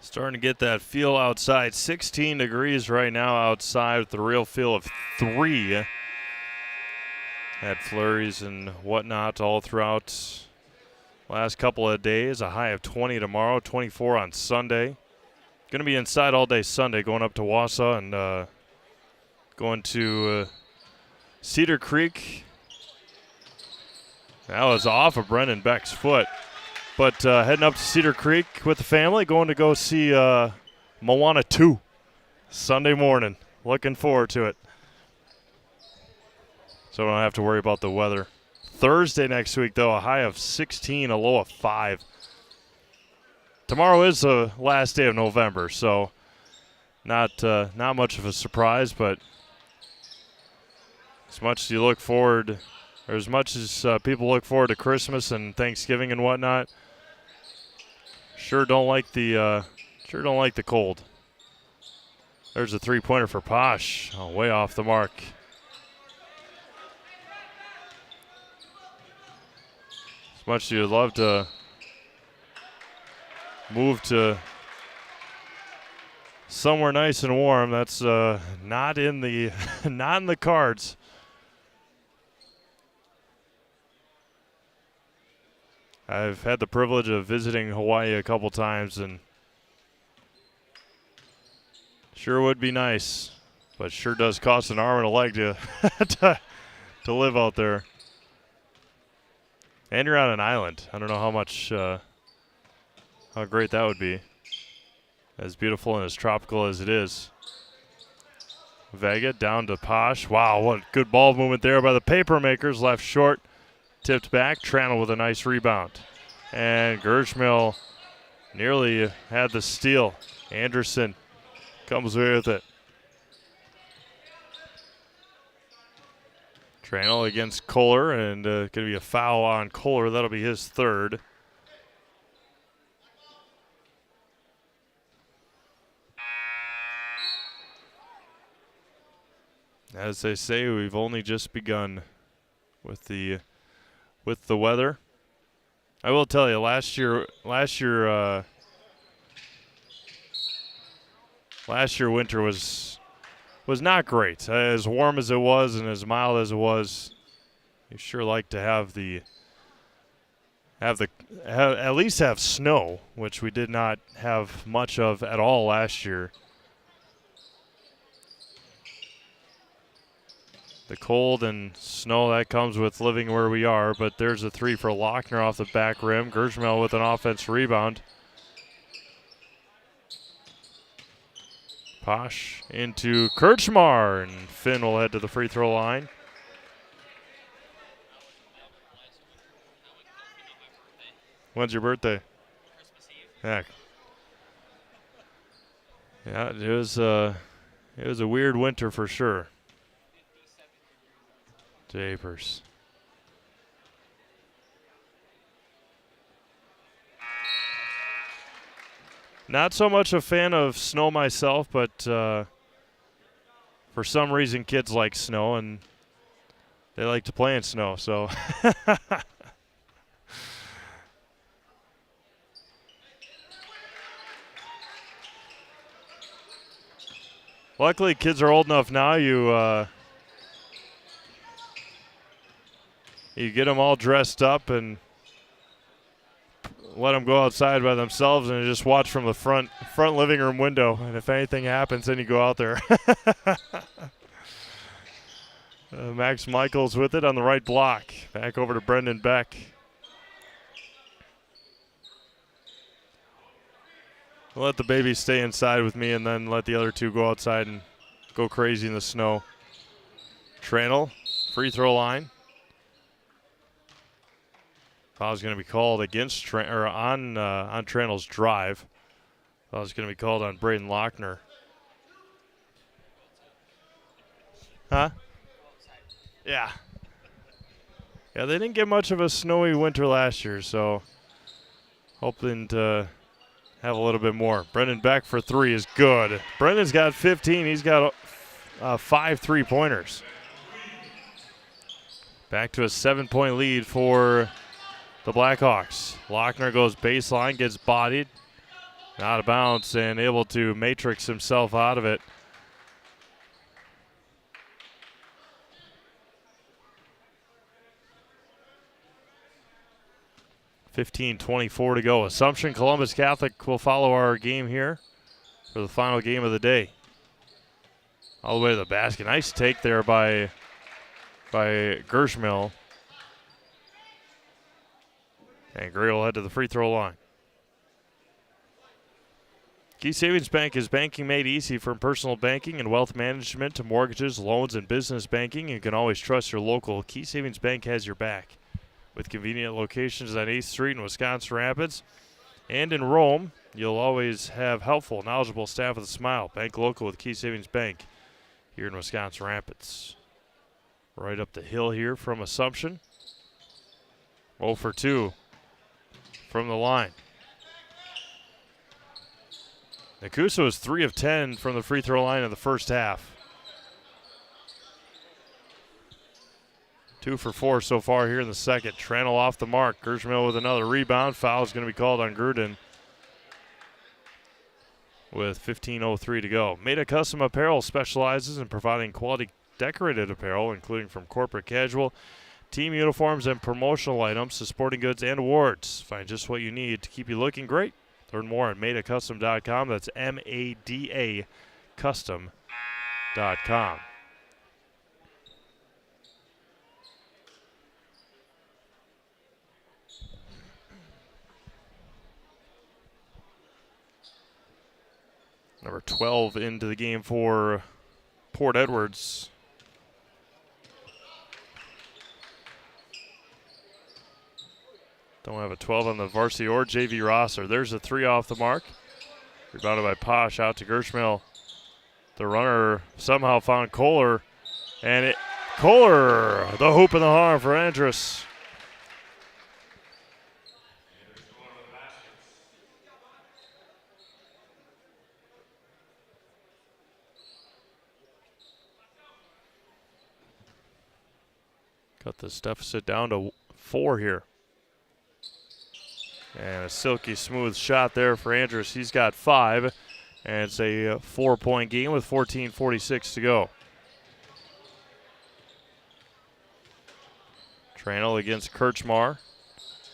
Starting to get that feel outside. 16 degrees right now outside with the real feel of 3. Had flurries and whatnot all throughout last couple of days. A high of 20 tomorrow, 24 on Sunday. Going to be inside all day Sunday, going up to Wausau and going to Cedar Creek. That was off of Brendan Beck's foot. But heading up to Cedar Creek with the family, going to go see Moana 2 Sunday morning. Looking forward to it. So I don't have to worry about the weather. Thursday next week, though, a high of 16, a low of 5. Tomorrow is the last day of November, so not much of a surprise, but as much as you look forward, or as much as people look forward to Christmas and Thanksgiving and whatnot, sure don't like the cold. There's a 3-pointer for Posh, way off the mark. As much as you'd love to move to somewhere nice and warm, that's not in the cards. I've had the privilege of visiting Hawaii a couple times, and sure would be nice, but sure does cost an arm and a leg to live out there. And you're on an island. I don't know how great that would be. As beautiful and as tropical as it is. Vega down to Posh. Wow, what good ball movement there by the Papermakers. Left short, tipped back. Tranel with a nice rebound. And Gershmill nearly had the steal. Anderson comes away with it. Tranel against Kohler, and going to be a foul on Kohler. That'll be his 3rd. As they say, we've only just begun with the weather. I will tell you, last year winter was not great. As warm as it was and as mild as it was, you sure like to have at least have snow, which we did not have much of at all last year. The cold and snow that comes with living where we are, but there's a 3 for Lochner off the back rim. Gershmel with an offense rebound. Posh into Kirchmar, and Finn will head to the free throw line. When's your birthday? Heck. Yeah, it was a weird winter for sure. Japers. Not so much a fan of snow myself, but for some reason kids like snow and they like to play in snow, so. Luckily, kids are old enough now, you get them all dressed up and let them go outside by themselves and just watch from the front living room window. And if anything happens, then you go out there. Max Michaels with it on the right block. Back over to Brendan Beck. We'll let the baby stay inside with me and then let the other 2 go outside and go crazy in the snow. Tranel, free throw line. Foul's going to be called against on Tranel's drive. Foul's going to be called on Braden Lochner. Huh? Yeah. Yeah, they didn't get much of a snowy winter last year, so hoping to have a little bit more. Brendan Beck for 3 is good. Brendan's got 15. He's got 5 3-pointers. Back to a 7-point lead for the Blackhawks. Lochner goes baseline, gets bodied. Out of bounds and able to matrix himself out of it. .24 to go. Assumption Columbus Catholic will follow our game here for the final game of the day. All the way to the basket. Nice take there by Gershmill. And Gray will head to the free throw line. Key Savings Bank is banking made easy, from personal banking and wealth management to mortgages, loans, and business banking. You can always trust your local Key Savings Bank has your back. With convenient locations on 8th Street in Wisconsin Rapids and in Rome, you'll always have helpful, knowledgeable staff with a smile. Bank local with Key Savings Bank here in Wisconsin Rapids. Right up the hill here from Assumption. 0 for 2 from the line. Nekoosa was 3 of 10 from the free throw line in the first half. 2 for 4 so far here in the second. Tranel off the mark. Gershmill with another rebound. Foul is going to be called on Gruden with 15:03 to go. Meta Custom Apparel specializes in providing quality decorated apparel, including from corporate casual, team uniforms, and promotional items to sporting goods and awards. Find just what you need to keep you looking great. Learn more at madacustom.com. That's MADA custom.com. Number 12 into the game for Port Edwards. Don't have a 12 on the varsity or JV roster. There's a 3 off the mark. Rebounded by Posh out to Gershmill. The runner somehow found Kohler. And Kohler, the hoop in the arm for Andrus. Cut this deficit down to 4 here. And a silky smooth shot there for Andrus. He's got 5. And it's a 4-point game with 14:46 to go. Tranel against Kirchmar.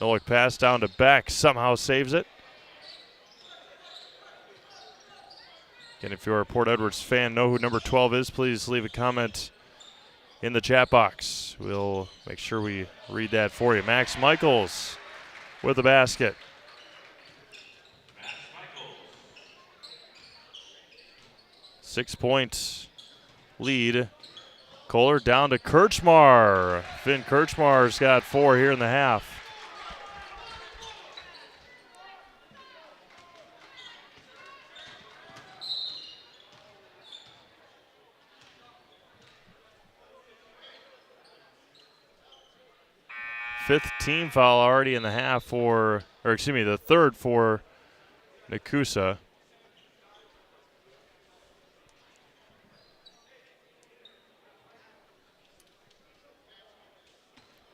Nolik pass down to Beck. Somehow saves it. Again, if you're a Port Edwards fan, know who number 12 is, please leave a comment in the chat box. We'll make sure we read that for you. Max Michaels with the basket. 6-point lead. Kohler down to Kirchmar. Finn Kirchmar's got 4 here in the half. Fifth team foul already in the half for, or excuse me, the third for Nekoosa.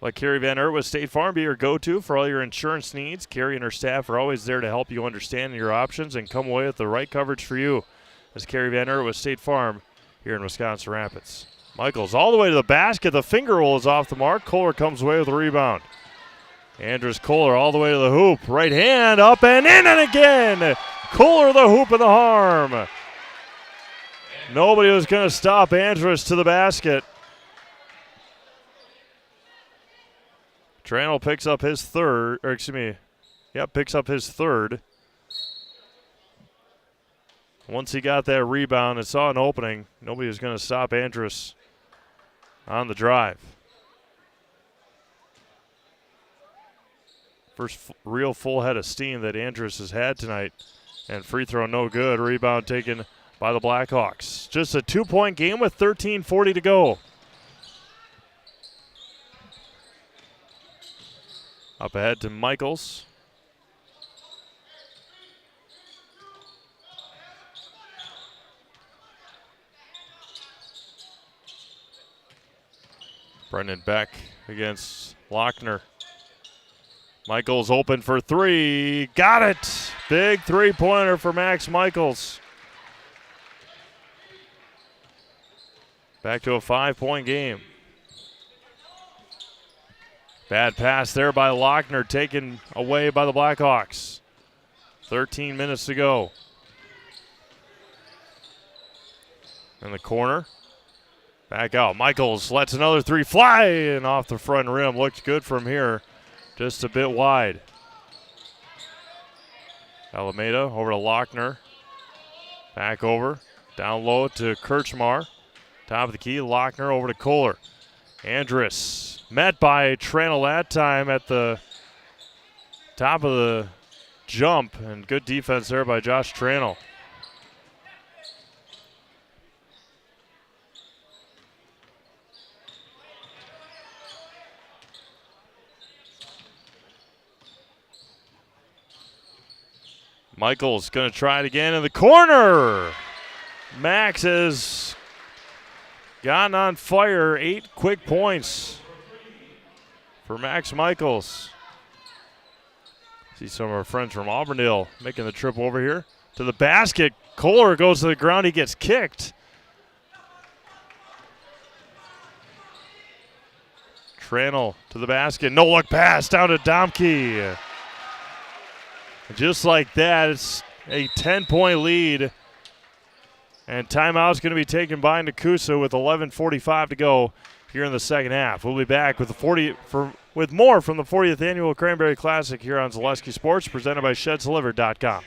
Let Carrie Van Ert with State Farm be your go-to for all your insurance needs. Carrie and her staff are always there to help you understand your options and come away with the right coverage for you. As Carrie Van Ert with State Farm here in Wisconsin Rapids. Michaels all the way to the basket. The finger roll is off the mark. Kohler comes away with a rebound. Andrus Kohler all the way to the hoop. Right hand up and in and again. Kohler the hoop and the harm. Nobody was going to stop Andrus to the basket. Tranel picks up his third, or excuse me, picks up his third. Once he got that rebound and saw an opening, nobody was going to stop Andrus on the drive. First real full head of steam that Andrus has had tonight. And free throw no good. Rebound taken by the Blackhawks. Just a 2-point game with 13:40 to go. Up ahead to Michaels. Brendan Beck against Lochner. Michaels open for 3. Got it. Big three-pointer for Max Michaels. Back to a 5-point game. Bad pass there by Lochner, taken away by the Blackhawks. 13 minutes to go. In the corner. Back out. Michaels lets another three fly and off the front rim. Looked good from here. Just a bit wide. Alameda over to Lochner. Back over. Down low to Kirchmar. Top of the key. Lochner over to Kohler. Andrus met by Tranel that time at the top of the jump. And good defense there by Josh Tranel. Michaels going to try it again in the corner. Max has gotten on fire. 8 quick points for Max Michaels. See some of our friends from Auburndale making the trip over here to the basket. Kohler goes to the ground. He gets kicked. Tranel to the basket. No look pass down to Domke. Just like that, it's a 10-point lead. And timeout's going to be taken by Nekoosa with 11:45 to go here in the second half. We'll be back with with more from the 40th Annual Cranberry Classic here on Zaleski Sports, presented by ShedsDelivered.com.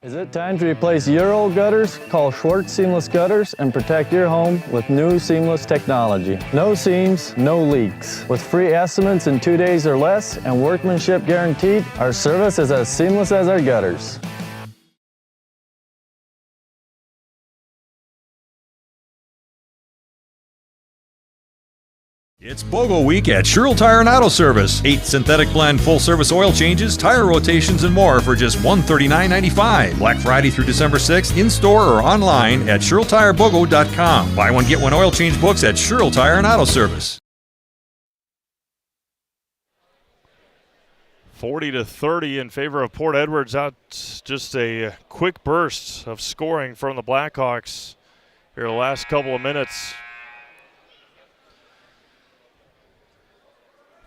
Is it time to replace your old gutters? Call Schwartz Seamless Gutters and protect your home with new seamless technology. No seams, no leaks. With free estimates in 2 days or less and workmanship guaranteed, our service is as seamless as our gutters.
It's BOGO week at Sherrill Tire and Auto Service. 8 synthetic blend full-service oil changes, tire rotations, and more for just $139.95. Black Friday through December 6th, in-store or online at SherrillTireBOGO.com. Buy one, get one oil change books at Sherrill Tire and Auto Service.
40-30 in favor of Port Edwards. That's just a quick burst of scoring from the Blackhawks here the last couple of minutes.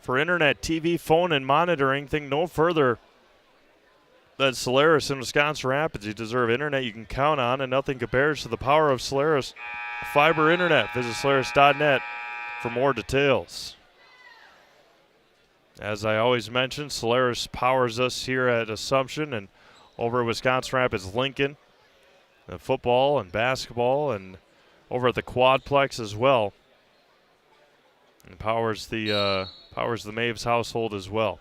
For internet, TV, phone, and monitoring, think no further than Solaris in Wisconsin Rapids. You deserve internet you can count on, and nothing compares to the power of Solaris fiber internet. Visit Solaris.net for more details. As I always mention, Solaris powers us here at Assumption and over at Wisconsin Rapids Lincoln, the football and basketball, and over at the Quadplex as well. And powers the Maves household as well.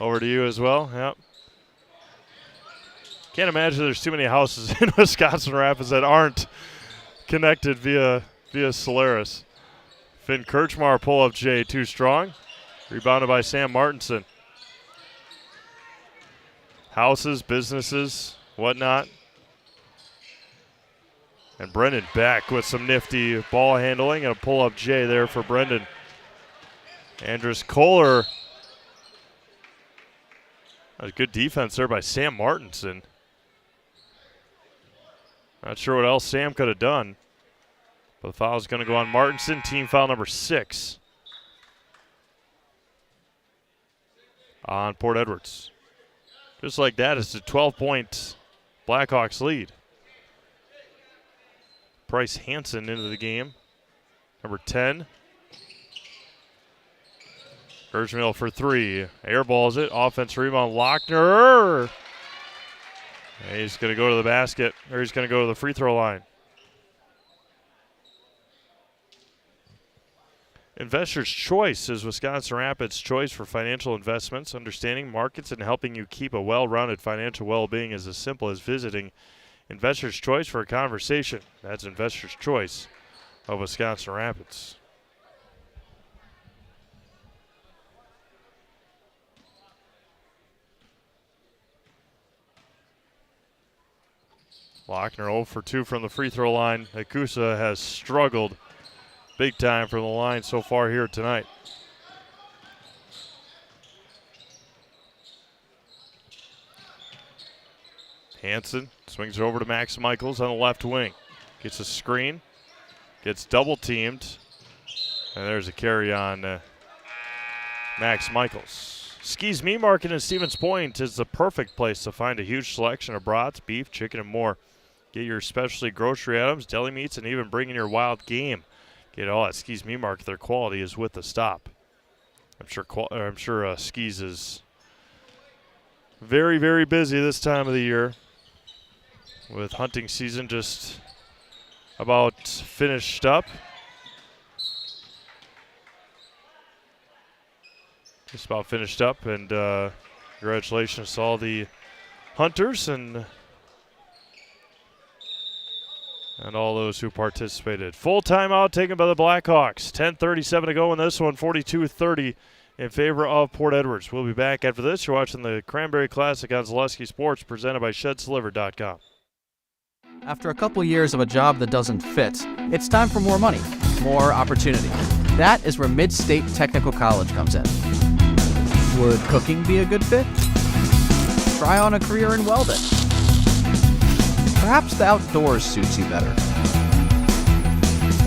Over to you as well. Yep. Can't imagine there's too many houses in Wisconsin Rapids that aren't connected via Solaris. Finn Kirchmar pull up Jay too strong. Rebounded by Sam Martinson. Houses, businesses, whatnot. And Brendan Beck with some nifty ball handling and a pull-up J there for Brendan. Andrus Kohler. That was good defense there by Sam Martinson. Not sure what else Sam could have done. But the foul is going to go on Martinson, team foul number 6. On Port Edwards. Just like that, it's a 12-point Blackhawks lead. Bryce Hansen into the game. Number 10. Urgemill for 3. Airballs it. Offense rebound. Lochner. And he's going to go to the basket, or he's going to go to the free throw line. Investor's Choice is Wisconsin Rapids' choice for financial investments. Understanding markets and helping you keep a well-rounded financial well-being is as simple as visiting Investor's Choice for a conversation. That's Investor's Choice of Wisconsin Rapids. Lochner 0 for 2 from the free throw line. Nekoosa has struggled big time from the line so far here tonight. Hansen swings it over to Max Michaels on the left wing. Gets a screen. Gets double teamed. And there's a carry on Max Michaels. Ski's Meat Market in Stevens Point is the perfect place to find a huge selection of brats, beef, chicken, and more. Get your specialty grocery items, deli meats, and even bring in your wild game. Get it all at Ski's Meat Market. Their quality is with the stop. I'm sure Ski's is very, very busy this time of the year, with hunting season just about finished up. Just about finished up, and congratulations to all the hunters and all those who participated. Full timeout taken by the Blackhawks. 10:37 to go in this one, 42-30 in favor of Port Edwards. We'll be back after this. You're watching the Cranberry Classic on Zaleski Sports, presented by ShedsDelivered.com.
After a couple years of a job that doesn't fit, it's time for more money, more opportunity. That is where Mid-State Technical College comes in. Would cooking be a good fit? Try on a career in welding. Perhaps the outdoors suits you better.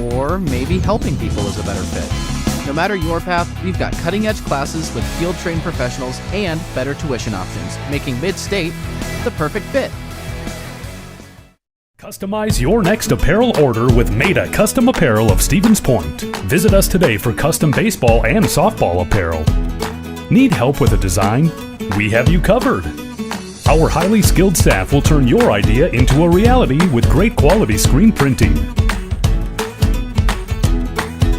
Or maybe helping people is a better fit. No matter your path, we've got cutting-edge classes with field-trained professionals and better tuition options, making Mid-State the perfect fit.
Customize your next apparel order with Maida Custom Apparel of Stevens Point. Visit us today for custom baseball and softball apparel. Need help with a design? We have you covered. Our highly skilled staff will turn your idea into a reality with great quality screen printing.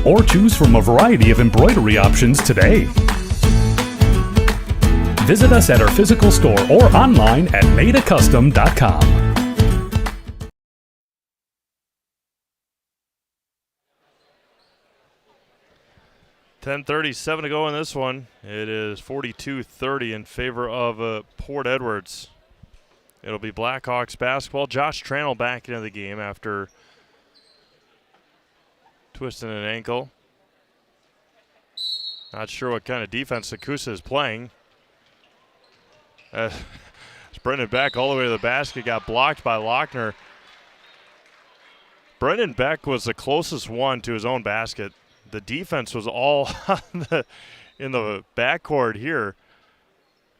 Or choose from a variety of embroidery options today. Visit us at our physical store or online at maidacustom.com.
10:37 to go in this one. It is 42-30 in favor of Port Edwards. It'll be Blackhawks basketball. Josh Tranel back into the game after twisting an ankle. Not sure what kind of defense Nekoosa is playing. Brendan Beck all the way to the basket, got blocked by Lochner. Brendan Beck was the closest one to his own basket. The defense was all in the backcourt here.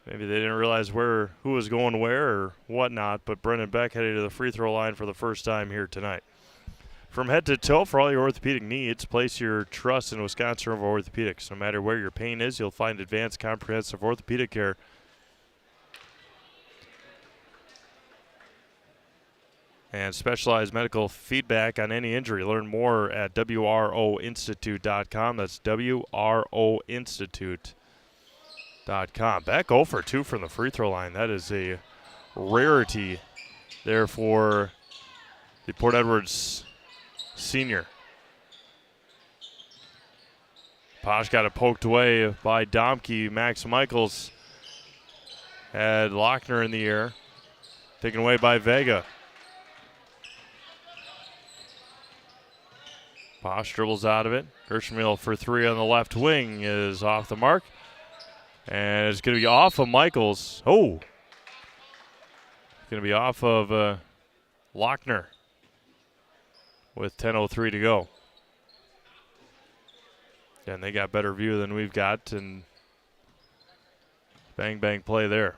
Maybe they didn't realize who was going where or whatnot, but Brendan Beck headed to the free throw line for the first time here tonight. From head to toe for all your orthopedic needs, place your trust in Wisconsin River Orthopedics. No matter where your pain is, you'll find advanced comprehensive orthopedic care. And specialized medical feedback on any injury. Learn more at WROinstitute.com. That's WROinstitute.com. Beck 0 for 2 from the free throw line. That is a rarity there for the Port Edwards senior. Posh got it poked away by Domke. Max Michaels had Lochner in the air. Taken away by Vega. Posh dribbles out of it. Gershenmill for three on the left wing is off the mark. And it's going to be off of Michaels. Oh! It's going to be off of Lochner with 10:03 to go. And they got better view than we've got, and bang, bang play there.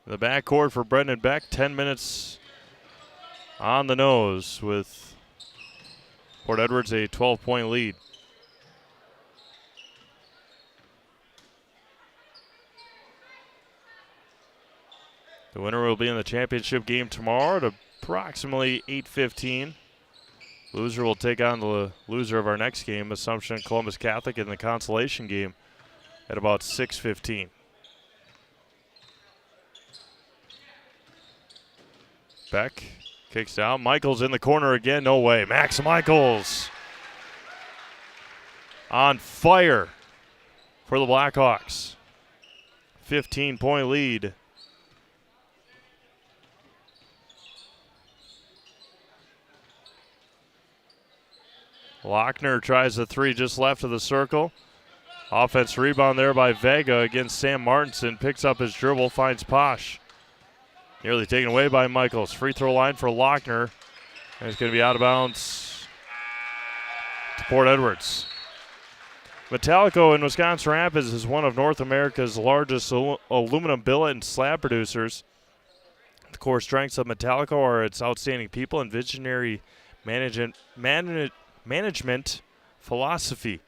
The backcourt for Brendan Beck, 10 minutes on the nose with Port Edwards a 12-point lead. The winner will be in the championship game tomorrow at approximately 8:15. Loser will take on the loser of our next game, Assumption Columbus Catholic, in the consolation game at about 6:15. Beck kicks down. Michaels in the corner again. No way. Max Michaels on fire for the Blackhawks. 15-point lead. Lochner tries the three just left of the circle. Offense rebound there by Vega against Sam Martinson. Picks up his dribble, finds Posh. Nearly taken away by Michaels. Free throw line for Lochner. And it's going to be out of bounds to Port Edwards. Metallico in Wisconsin Rapids is one of North America's largest aluminum billet and slab producers. The core strengths of Metallico are its outstanding people and visionary management philosophy.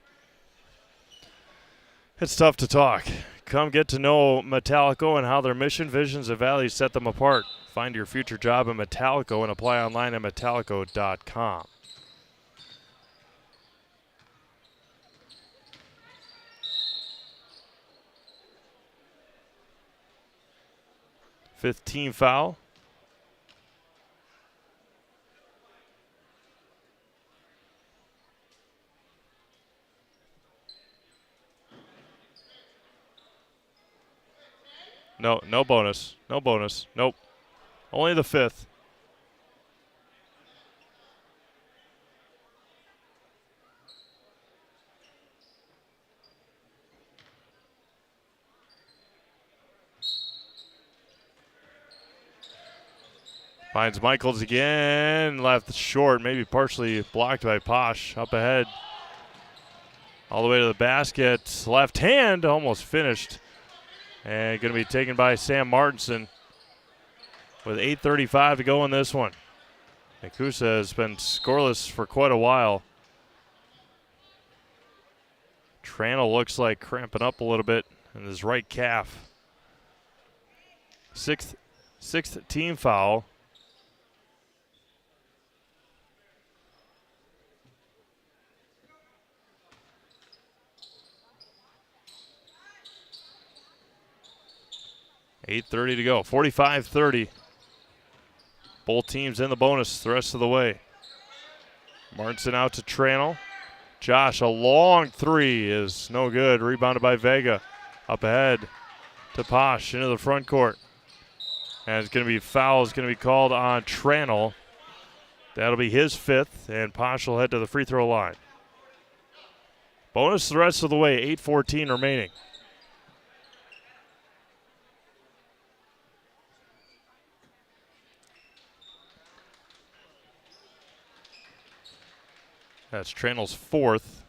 It's tough to talk. Come get to know Metallico and how their mission, visions, and values set them apart. Find your future job in Metallico and apply online at metallico.com. Fifth team foul. No bonus. No bonus. Nope. Only the fifth. Finds Michaels again. Left short, maybe partially blocked by Posh. Up ahead. All the way to the basket. Left hand, almost finished. And going to be taken by Sam Martinson with 8:35 to go in this one. Nekoosa has been scoreless for quite a while. Tranel looks like cramping up a little bit in his right calf. Sixth team foul. .8:30 to go. 45-30. Both teams in the bonus the rest of the way. Martinson out to Tranel. Josh, a long three is no good. Rebounded by Vega. Up ahead to Posh into the front court. And it's going to be foul. It's going to be called on Tranel. That'll be his fifth, and Posh will head to the free throw line. Bonus the rest of the way. 8:14 remaining. That's Tranel's fourth.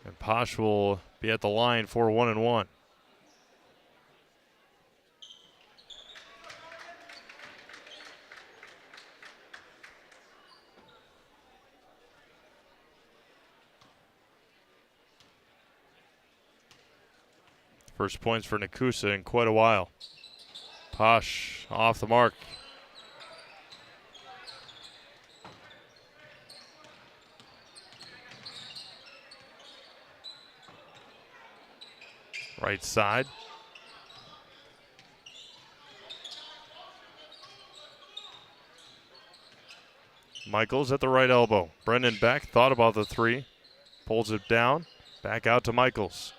And Posh will be at the line for 1-1. First points for Nekoosa in quite a while. Posh off the mark. Right side. Michaels at the right elbow. Brendan Beck thought about the three. Pulls it down. Back out to Michaels.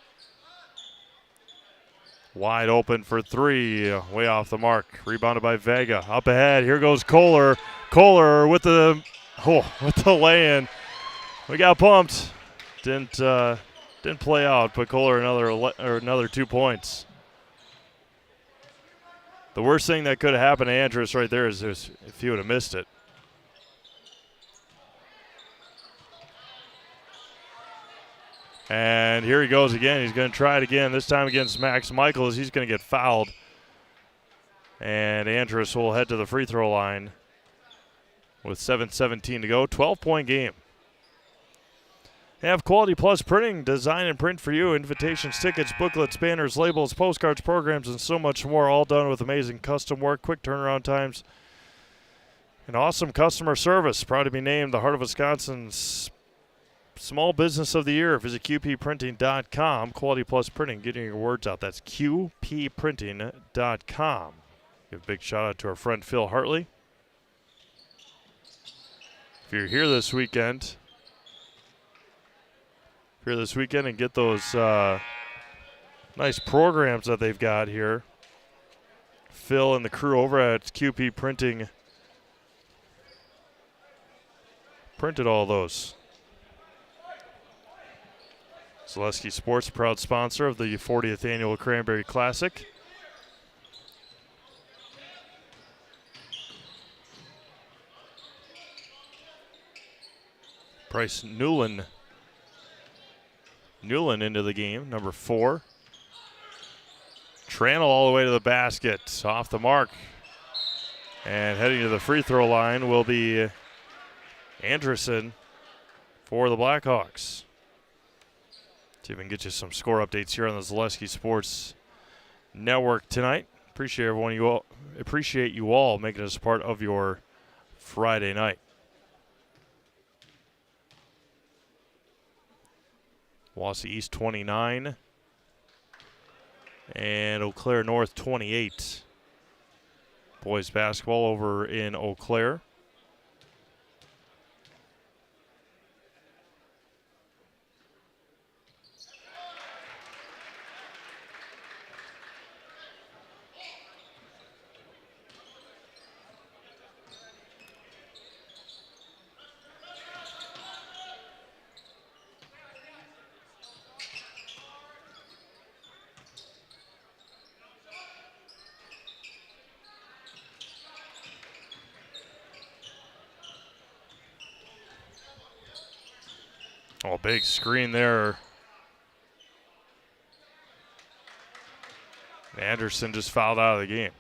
Wide open for three. Way off the mark. Rebounded by Vega. Up ahead. Here goes Kohler. Kohler with the lay-in. We got pumped. Didn't play out, but Kohler another 2 points. The worst thing that could have happened to Andrus right there is if he would have missed it. And here he goes again. He's going to try it again, this time against Max Michaels. He's going to get fouled. And Andrus will head to the free throw line with 7:17 to go. 12-point game. Have Quality Plus Printing, design and print for you. Invitations, tickets, booklets, banners, labels, postcards, programs, and so much more. All done with amazing custom work, quick turnaround times, and awesome customer service. Proud to be named the Heart of Wisconsin's Small Business of the Year. Visit qpprinting.com. Quality Plus Printing, getting your words out. That's qpprinting.com. Give a big shout out to our friend Phil Hartley. If you're here this weekend and get those nice programs that they've got here, Phil and the crew over at QP Printing printed all those. Zaleski Sports, proud sponsor of the 40th Annual Cranberry Classic. Bryce Newland into the game, number 4. Tranel all the way to the basket, off the mark. And heading to the free throw line will be Anderson for the Blackhawks. See if we can get you some score updates here on the Zaleski Sports Network tonight. Appreciate you all making us part of your Friday night. Wausau East 29 and Eau Claire North 28. Boys basketball over in Eau Claire. Oh, big screen there. Anderson just fouled out of the game.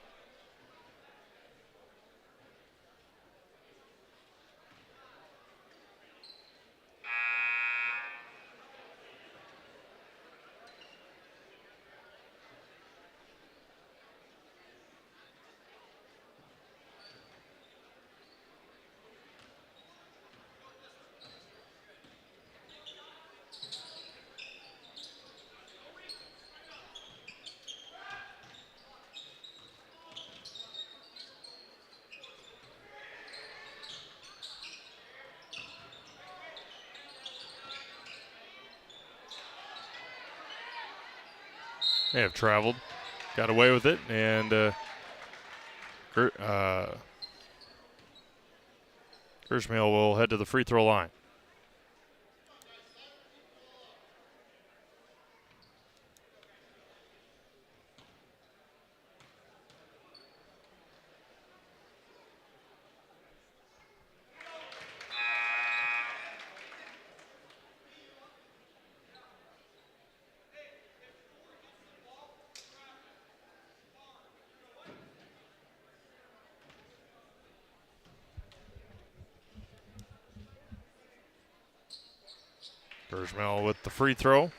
They have traveled, got away with it, and Gersmehl will head to the free throw line. Gersmehl with the free throw.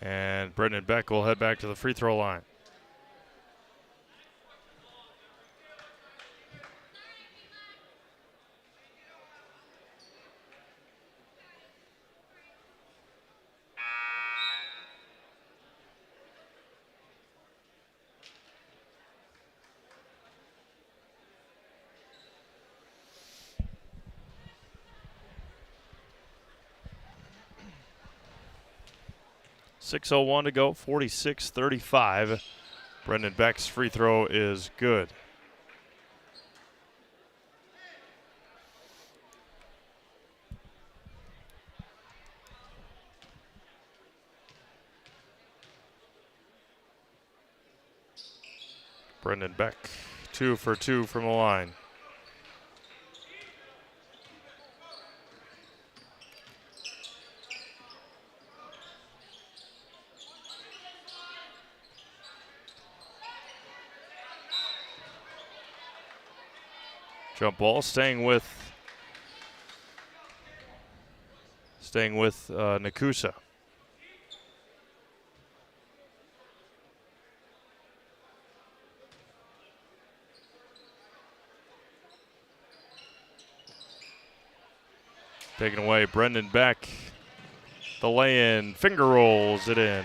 And Brendan Beck will head back to the free throw line. .6:01 to go, 46-35. Brendan Beck's free throw is good. Brendan Beck, 2 for 2 from the line. Jump ball, staying with Nekoosa. Taken away, Brendan Beck. The lay-in, finger rolls it in.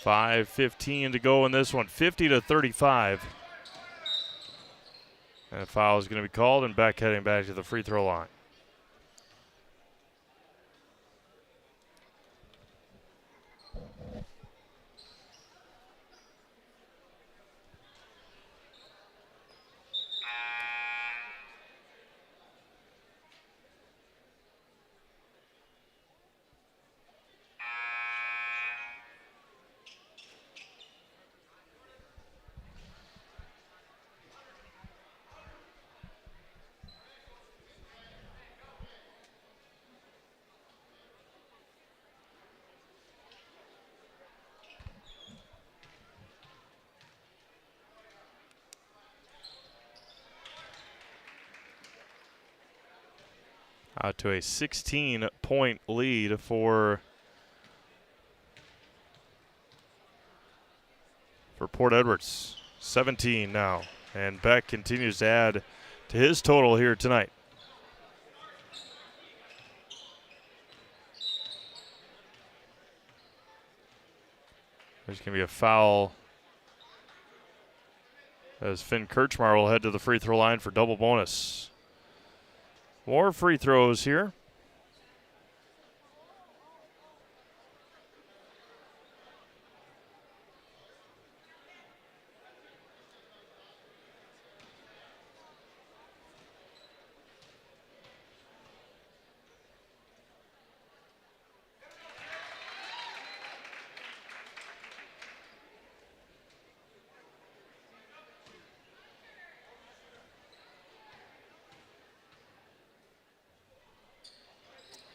5:15 to go in this one, 50-35. And a foul is going to be called, and Beck heading back to the free throw line. Out to a 16-point lead for Port Edwards. 17 now. And Beck continues to add to his total here tonight. There's going to be a foul as Finn Kirchmar will head to the free throw line for double bonus. More free throws here.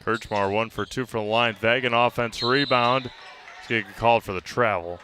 Kirchmar 1 for 2 from the line. Vagan offense rebound. He's going to get called for the travel.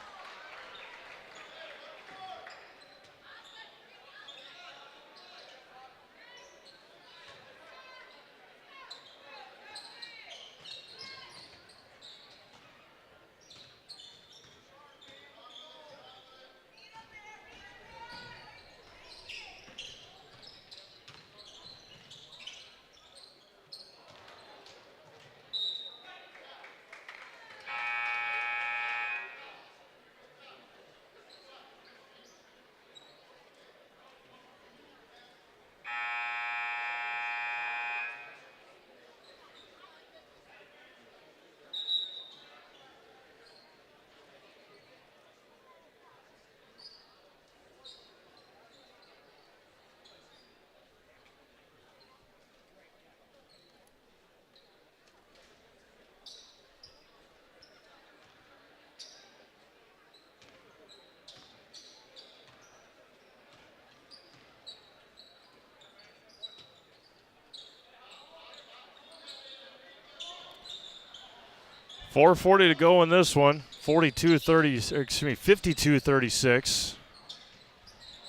.440 to go in this one. 52-36.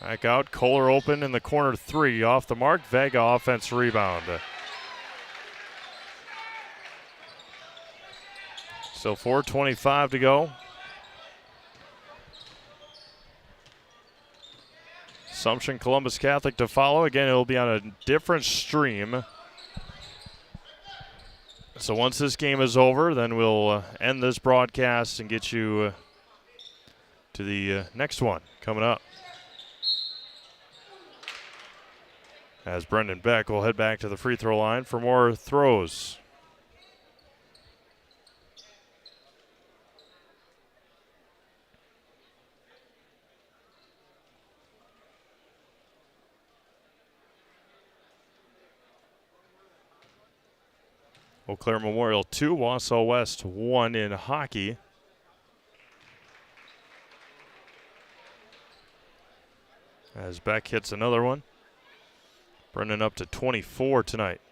Back out. Kohler open in the corner 3. Off the mark. Vega offense rebound. So 4:25 to go. Assumption Columbus Catholic to follow. Again, it'll be on a different stream. So once this game is over, then we'll end this broadcast and get you to the next one coming up. As Brendan Beck will head back to the free throw line for more throws. Eau Claire Memorial 2, Wausau West 1 in hockey. As Beck hits another one. Brendan up to 24 tonight.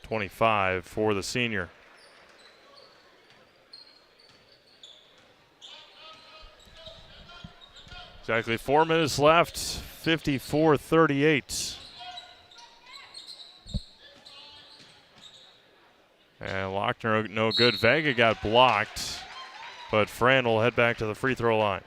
25 for the senior. Exactly 4 minutes left, 54-38. And Lochner no good. Vega got blocked, but Fran will head back to the free throw line.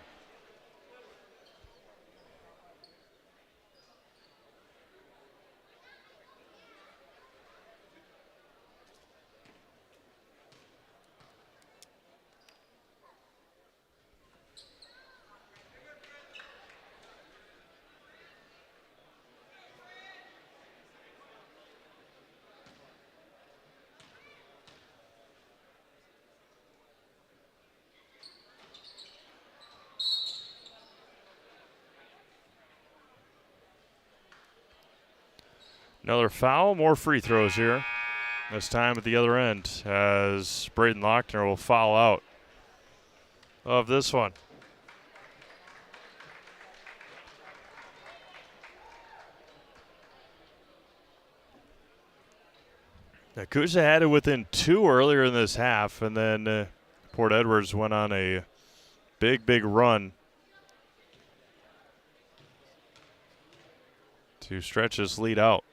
Another foul, more free throws here. This time at the other end as Braden Lochner will foul out of this one. Nekoosa had it within 2 earlier in this half, and then Port Edwards went on a big run to stretch this lead out.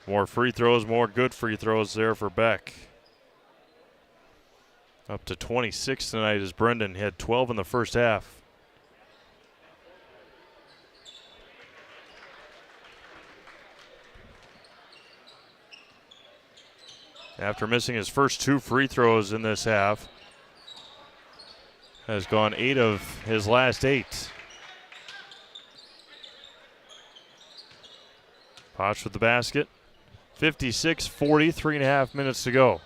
More free throws, more good free throws there for Beck. Up to 26 tonight as Brendan had 12 in the first half. After missing his first 2 free throws in this half, has gone 8 of his last 8. Posh with the basket. 56-40, 3.5 minutes to go.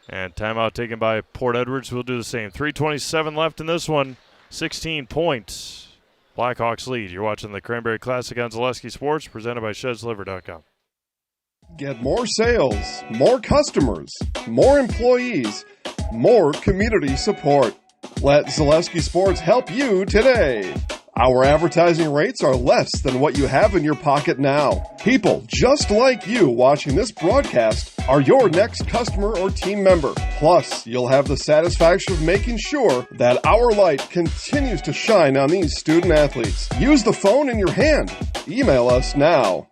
And timeout taken by Port Edwards. We'll do the same. 3:27 left in this one. 16 points. Blackhawks lead. You're watching the Cranberry Classic on Zaleski Sports, presented by ShedsLiver.com.
Get more sales, more customers, more employees, more community support. Let Zaleski Sports help you today. Our advertising rates are less than what you have in your pocket now. People just like you watching this broadcast are your next customer or team member. Plus, you'll have the satisfaction of making sure that our light continues to shine on these student athletes. Use the phone in your hand. Email us now.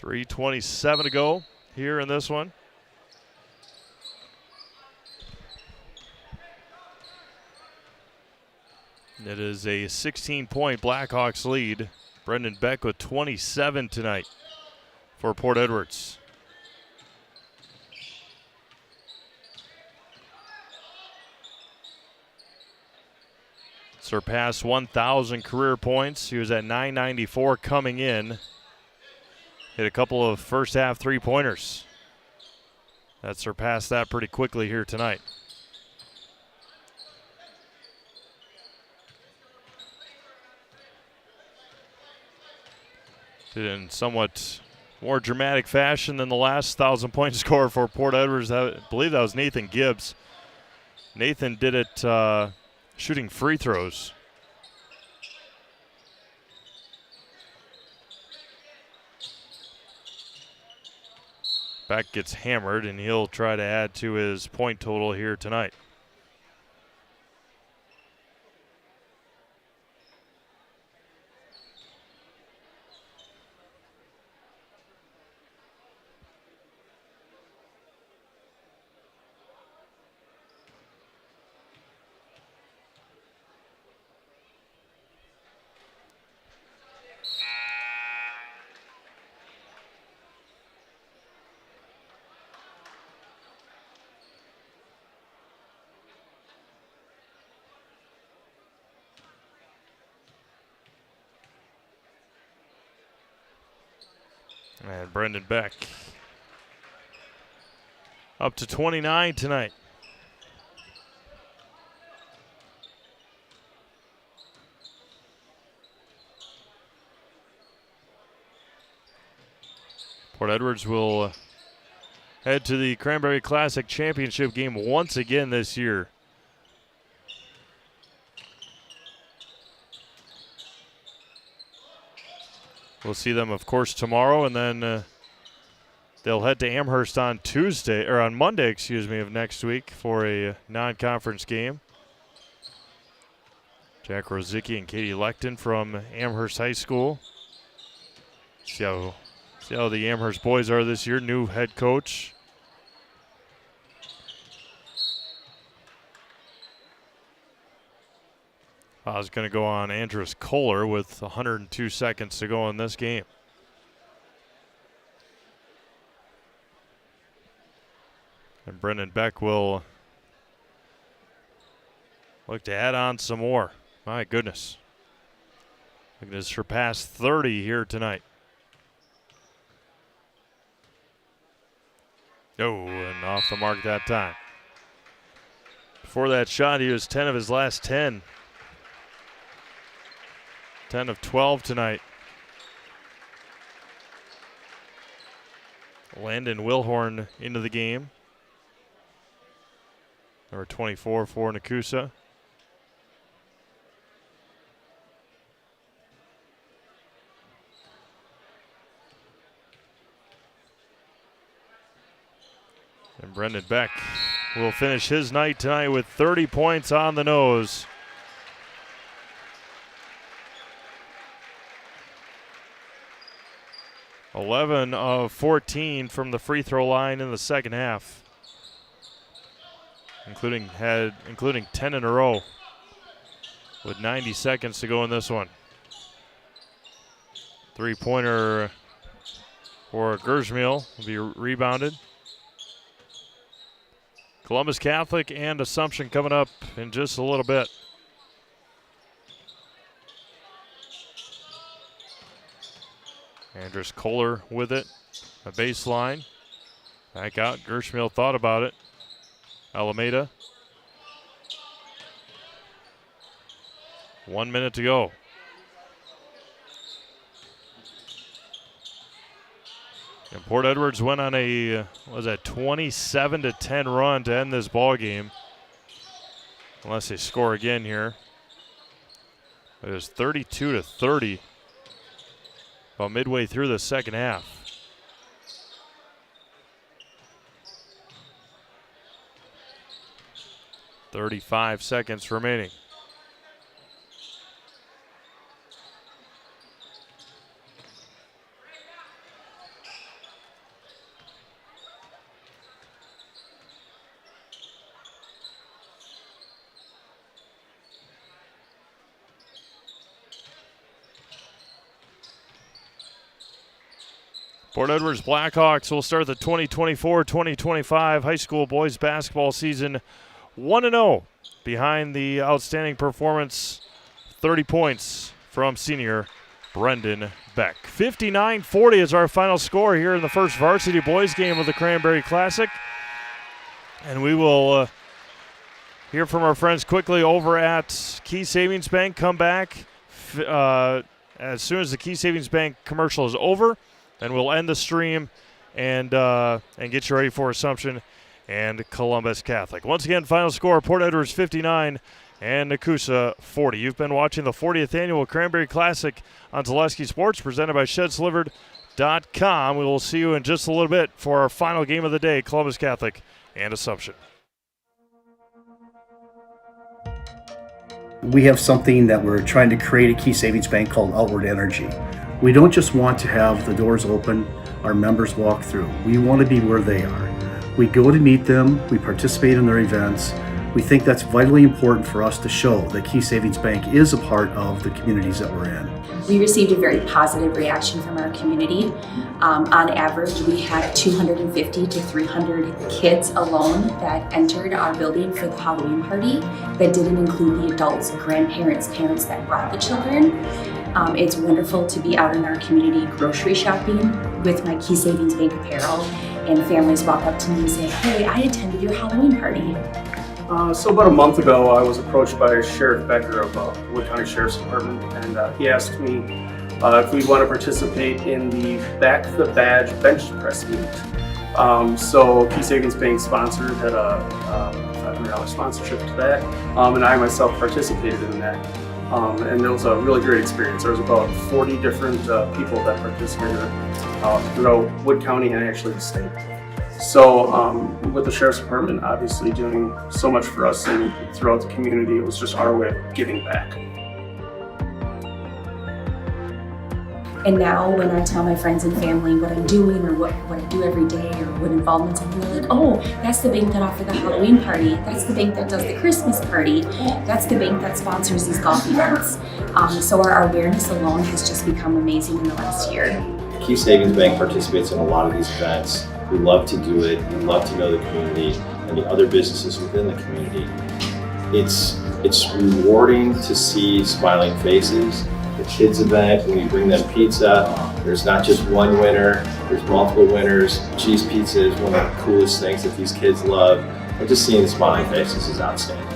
.327 to go here in this one. It is a 16-point Blackhawks lead. Brendan Beck with 27 tonight for Port Edwards. Surpassed 1,000 career points. He was at 994 coming in. Hit a couple of first half three-pointers. That surpassed that pretty quickly here tonight. Did it in somewhat more dramatic fashion than the last 1,000-point score for Port Edwards. I believe that was Nathan Gibbs. Nathan did it shooting free throws. Beck gets hammered, and he'll try to add to his point total here tonight. And Brendan Beck up to 29 tonight. Port Edwards will head to the Cranberry Classic Championship game once again this year. We'll see them, of course, tomorrow, and then they'll head to Amherst on Monday, of next week for a non-conference game. Jack Rosicki and Katie Leckton from Amherst High School. See how the Amherst boys are this year. New head coach. I was going to go on Andrus Kohler with 102 seconds to go in this game. And Brendan Beck will look to add on some more. My goodness. Looking to surpass 30 here tonight. Oh, and off the mark that time. Before that shot, he was 10 of his last 10. 10 of 12 tonight. Landon Wilhorn into the game. Number 24 for Nekoosa. And Brendan Beck will finish his night tonight with 30 points on the nose. (11 of 14 from the free throw line in the second half, including 10 in a row with 90 seconds to go in this one. Three-pointer for Gersmeal will be rebounded. Columbus Catholic and Assumption coming up in just a little bit. Andres Kohler with it. A baseline. Back out. Gersmeal thought about it. Alameda. 1 minute to go. And Port Edwards went on a 27-10 run to end this ball game. Unless they score again here. It was 32-30. About midway through the second half. .35 seconds remaining. Port Edwards Blackhawks will start the 2024-2025 high school boys basketball season 1-0 behind the outstanding performance, 30 points from senior Brendan Beck. 59-40 is our final score here in the first varsity boys game of the Cranberry Classic. And we will hear from our friends quickly over at Key Savings Bank. Come back as soon as the Key Savings Bank commercial is over. Then we'll end the stream and get you ready for Assumption and Columbus Catholic. Once again, final score, Port Edwards 59 and Nekoosa 40. You've been watching the 40th Annual Cranberry Classic on Zaleski Sports, presented by ShedsDelivered.com. We will see you in just a little bit for our final game of the day, Columbus Catholic and Assumption.
We have something that we're trying to create at Key Savings Bank called Outward Energy. We don't just want to have the doors open, our members walk through. We want to be where they are. We go to meet them, we participate in their events. We think that's vitally important for us to show that Key Savings Bank is a part of the communities that we're in.
We received a very positive reaction from our community. On average, we had 250 to 300 kids alone that entered our building for the Halloween party. That didn't include the adults, grandparents, parents that brought the children. It's wonderful to be out in our community grocery shopping with my Key Savings Bank apparel, and families walk up to me and say, "Hey, I attended your Halloween party."
So about a month ago, I was approached by Sheriff Becker of Wood County Sheriff's Department, and he asked me if we'd want to participate in the Back the Badge bench press meet. So Key Savings Bank sponsored, had a $500 sponsorship to that, and I myself participated in that. And it was a really great experience. There was about 40 different people that participated throughout Wood County and actually the state. So with the Sheriff's Department obviously doing so much for us and throughout the community, it was just our way of giving back.
And now when I tell my friends and family what I'm doing or what I do every day or what involvements I'm doing, like, "Oh, that's the bank that offered the Halloween party. That's the bank that does the Christmas party. That's the bank that sponsors these golf events." So our awareness alone has just become amazing in the last year.
Key Savings Bank participates in a lot of these events. We love to do it. We love to know the community and the other businesses within the community. It's It's rewarding to see smiling faces. The kids event, when you bring them pizza, there's not just one winner, there's multiple winners. Cheese pizza is one of the coolest things that these kids love. And just seeing the smiling faces is outstanding.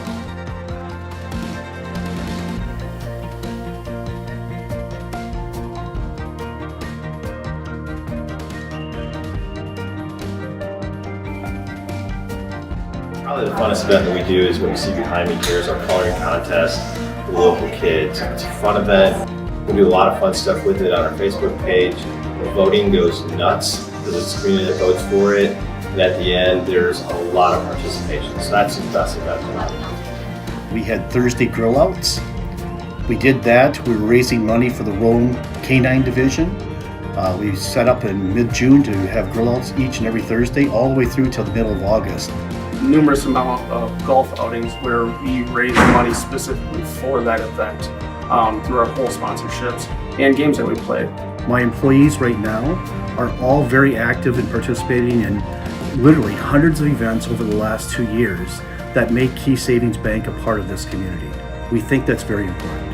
Probably the funnest event that we do is what you see behind me here is our coloring contest for the local kids. It's a fun event. We do a lot of fun stuff with it on our Facebook page. The voting goes nuts because it's the community that votes for it. And at the end, there's a lot of participation. So that's the best event.
We had Thursday grill outs. We did that. We were raising money for the Rome Canine Division. We set up in mid-June to have grill outs each and every Thursday, all the way through till the middle of August.
Numerous amount of golf outings where we raise money specifically for that event through our whole sponsorships and games that we play.
My employees right now are all very active in participating in literally hundreds of events over the last 2 years that make Key Savings Bank a part of this community. We think that's very important.